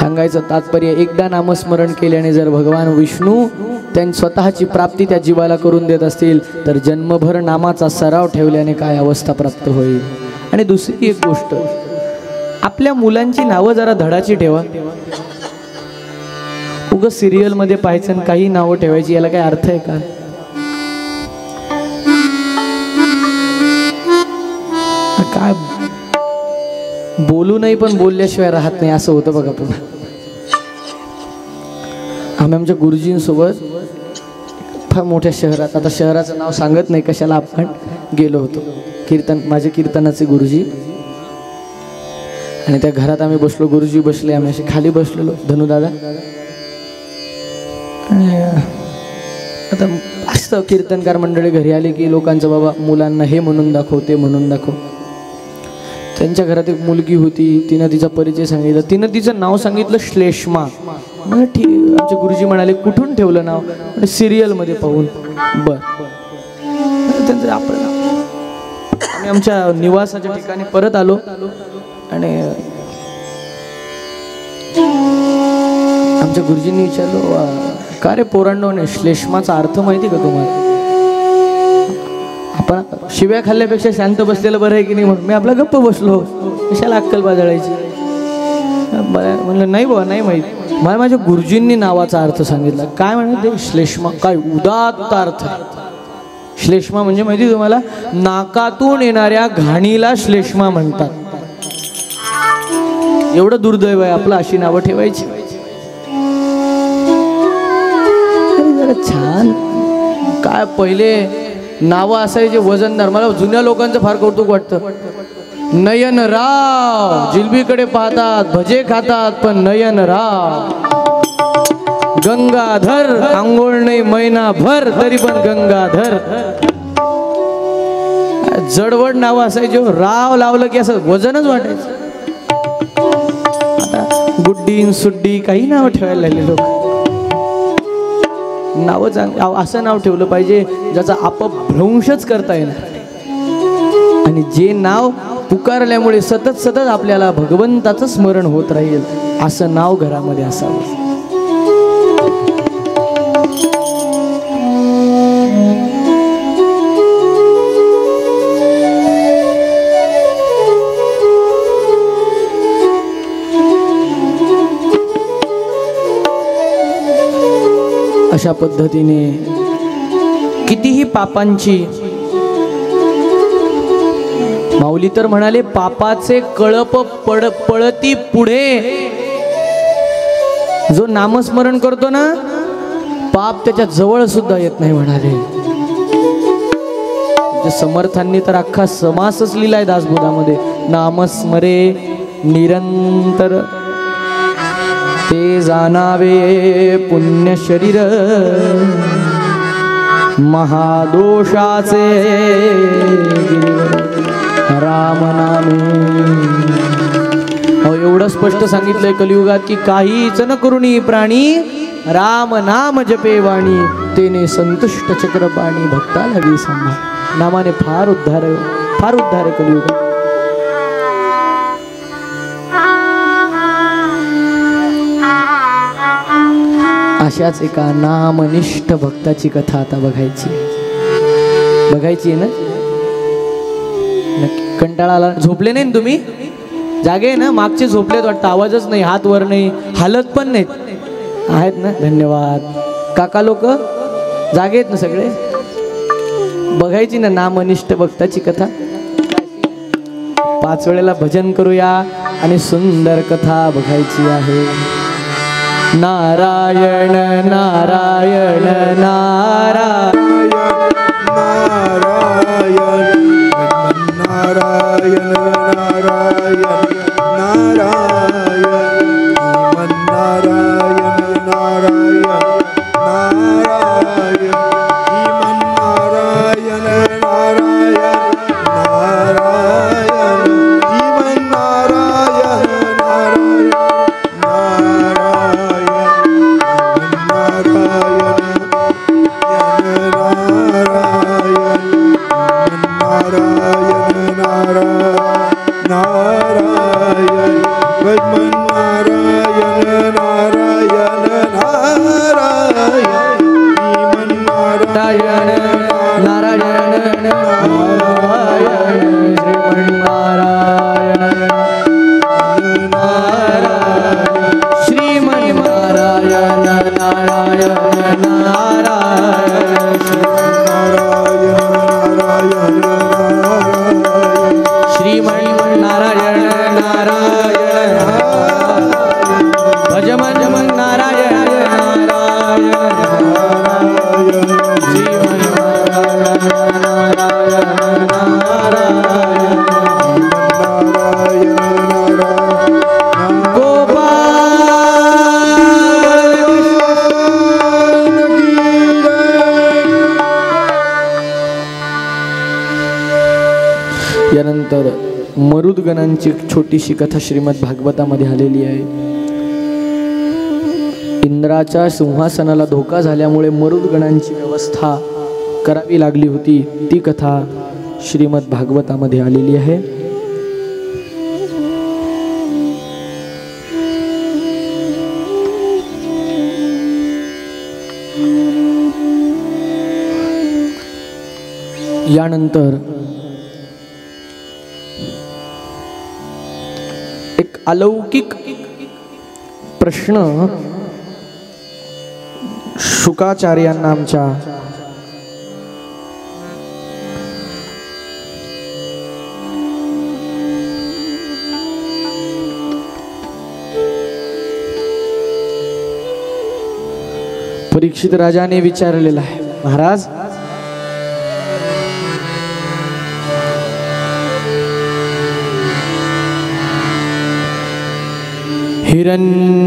सांगायचं तात्पर्य, एकदा नामस्मरण केल्याने जर भगवान विष्णू त्यांनी स्वतःची प्राप्ती त्या जीवाला करून देत असतील, तर जन्मभर नामाचा सराव ठेवल्याने काय अवस्था प्राप्त होईल. आणि दुसरी एक गोष्ट, आपल्या मुलांची नावं जरा धडाची ठेवा. उगाच सिरियल मध्ये पाहायचं आणि काही नावं ठेवायची, याला काय अर्थ आहे का? काय बोलू नाही पण बोलल्याशिवाय राहत नाही, असं होतं बघा. पुन्हा आम्ही आमच्या गुरुजींसोबत फार मोठ्या शहरात, आता शहराचं नाव सांगत नाही कशाला, आपण गेलो होतो. माझे कीर्तनाचे गुरुजी. आणि त्या घरात आम्ही बसलो, गुरुजी बसले, आम्ही असे खाली बसलेलो, धनुदादा. आता मस्त कीर्तनकार मंडळी घरी आली की लोकांचं, बाबा मुलांना हे म्हणून दाखव, ते म्हणून दाखव. त्यांच्या घरात एक मुलगी होती, तिनं तिचा परिचय सांगितला. तिनं तिचं नाव सांगितलं श्लेष्मा. मग ठीक, आमचे गुरुजी म्हणाले कुठून ठेवलं नाव? सिरियल मध्ये पाहून. बर, त्यांचं आपण आम्ही आमच्या निवासाच्या ठिकाणी परत आलो. आणि आमच्या गुरुजींनी विचारलो, का रे पोरांनो, श्लेष्माचा अर्थ माहिती का तुम्हाला? आपण शिव्या खाल्ल्यापेक्षा शांत बसलेलं बरं आहे की नाही, म्हणून मी आपला गप्प बसलो, कशाला अक्कल बाजाळायची. म्हणलं नाही बाबा, नाही माहिती. मला माझ्या गुरुजींनी नावाचा अर्थ सांगितला. काय म्हणते? श्लेष्मा. काय उदात्त अर्थ. श्लेष्मा म्हणजे माहिती तुम्हाला, नाकातून येणाऱ्या घाणीला श्लेष्मा म्हणतात. एवढं दुर्दैव आहे आपलं, अशी नावं ठेवायची. जरा छान काय पहिले नावं असायचे वजनदार. मला जुन्या लोकांचं फार कौतुक वाटतं. नयनराव, जिलबीकडे पाहतात, भजे खातात, पण नयनराव. गंगाधर, आंघोळ नाही महिनाभर तरी पण गंगाधर. जडवड नावं असायचे. राव लावलं की असं वजनच वाटायचं. आता गुड्डी सुड्डी काही नावं ठेवायला लागले लोक. नावं चांगलं, असं नाव ठेवलं पाहिजे ज्याचा अपभ्रंशच करता येणार. आणि जे नाव पुकारल्यामुळे सतत सतत आपल्याला भगवंताचं स्मरण होत राहील, असं नाव घरामध्ये असावं. अशा पद्धतीने कितीही पापांची, माऊली तर म्हणाले, पापाचे कळप पळती पुढे. जो नामस्मरण करतो ना, पाप त्याच्या जवळ सुद्धा येत नाही म्हणाले. समर्थांनी तर अख्खा समासच लिहिलाय दासबोधामध्ये. नामस्मरे निरंतर ते जाणावे पुण्य शरीर, महादोषाचे राम नामे. एवढं स्पष्ट सांगितलंय कलियुगात की काहीच न करुणी प्राणी, राम नाम जपे वाणी, तेने संतुष्ट चक्रपाणी, भक्ता लागे सांभाळ. नामाने फार उद्धार आहे, फार उद्धार आहे कलियुगात. अशाच एका नामनिष्ठ भक्ताची कथा आता बघायची आहे ना. नक्की कंटाळा आला? झोपले नाही तुम्ही? जागे आहे ना? मागचे झोपलेत वाटतं, आवाजच नाही, हात वर नाही, हालत पण नाहीत. आहेत ना? धन्यवाद. काका लोक जागे आहेत ना सगळे? बघायची ना नामनिष्ठ भक्ताची कथा. 5 वेळेला भजन करूया आणि सुंदर कथा बघायची आहे. नारायण नारायण नारायण नारायण नारायण यानंतर मरुदगणांची छोटीशी कथा श्रीमद भागवतामध्ये आलेली आहे. इंद्राच्या सिंहासनाला धोका झाल्यामुळे मरुदगणांची व्यवस्था करावी लागली होती. ती कथा श्रीमद भागवतामध्ये आलेली आहे. यानंतर एक अलौकिक प्रश्न शुकाचार्यांना आमच्या परीक्षित राजाने विचारलेला आहे. महाराज, हिरण्य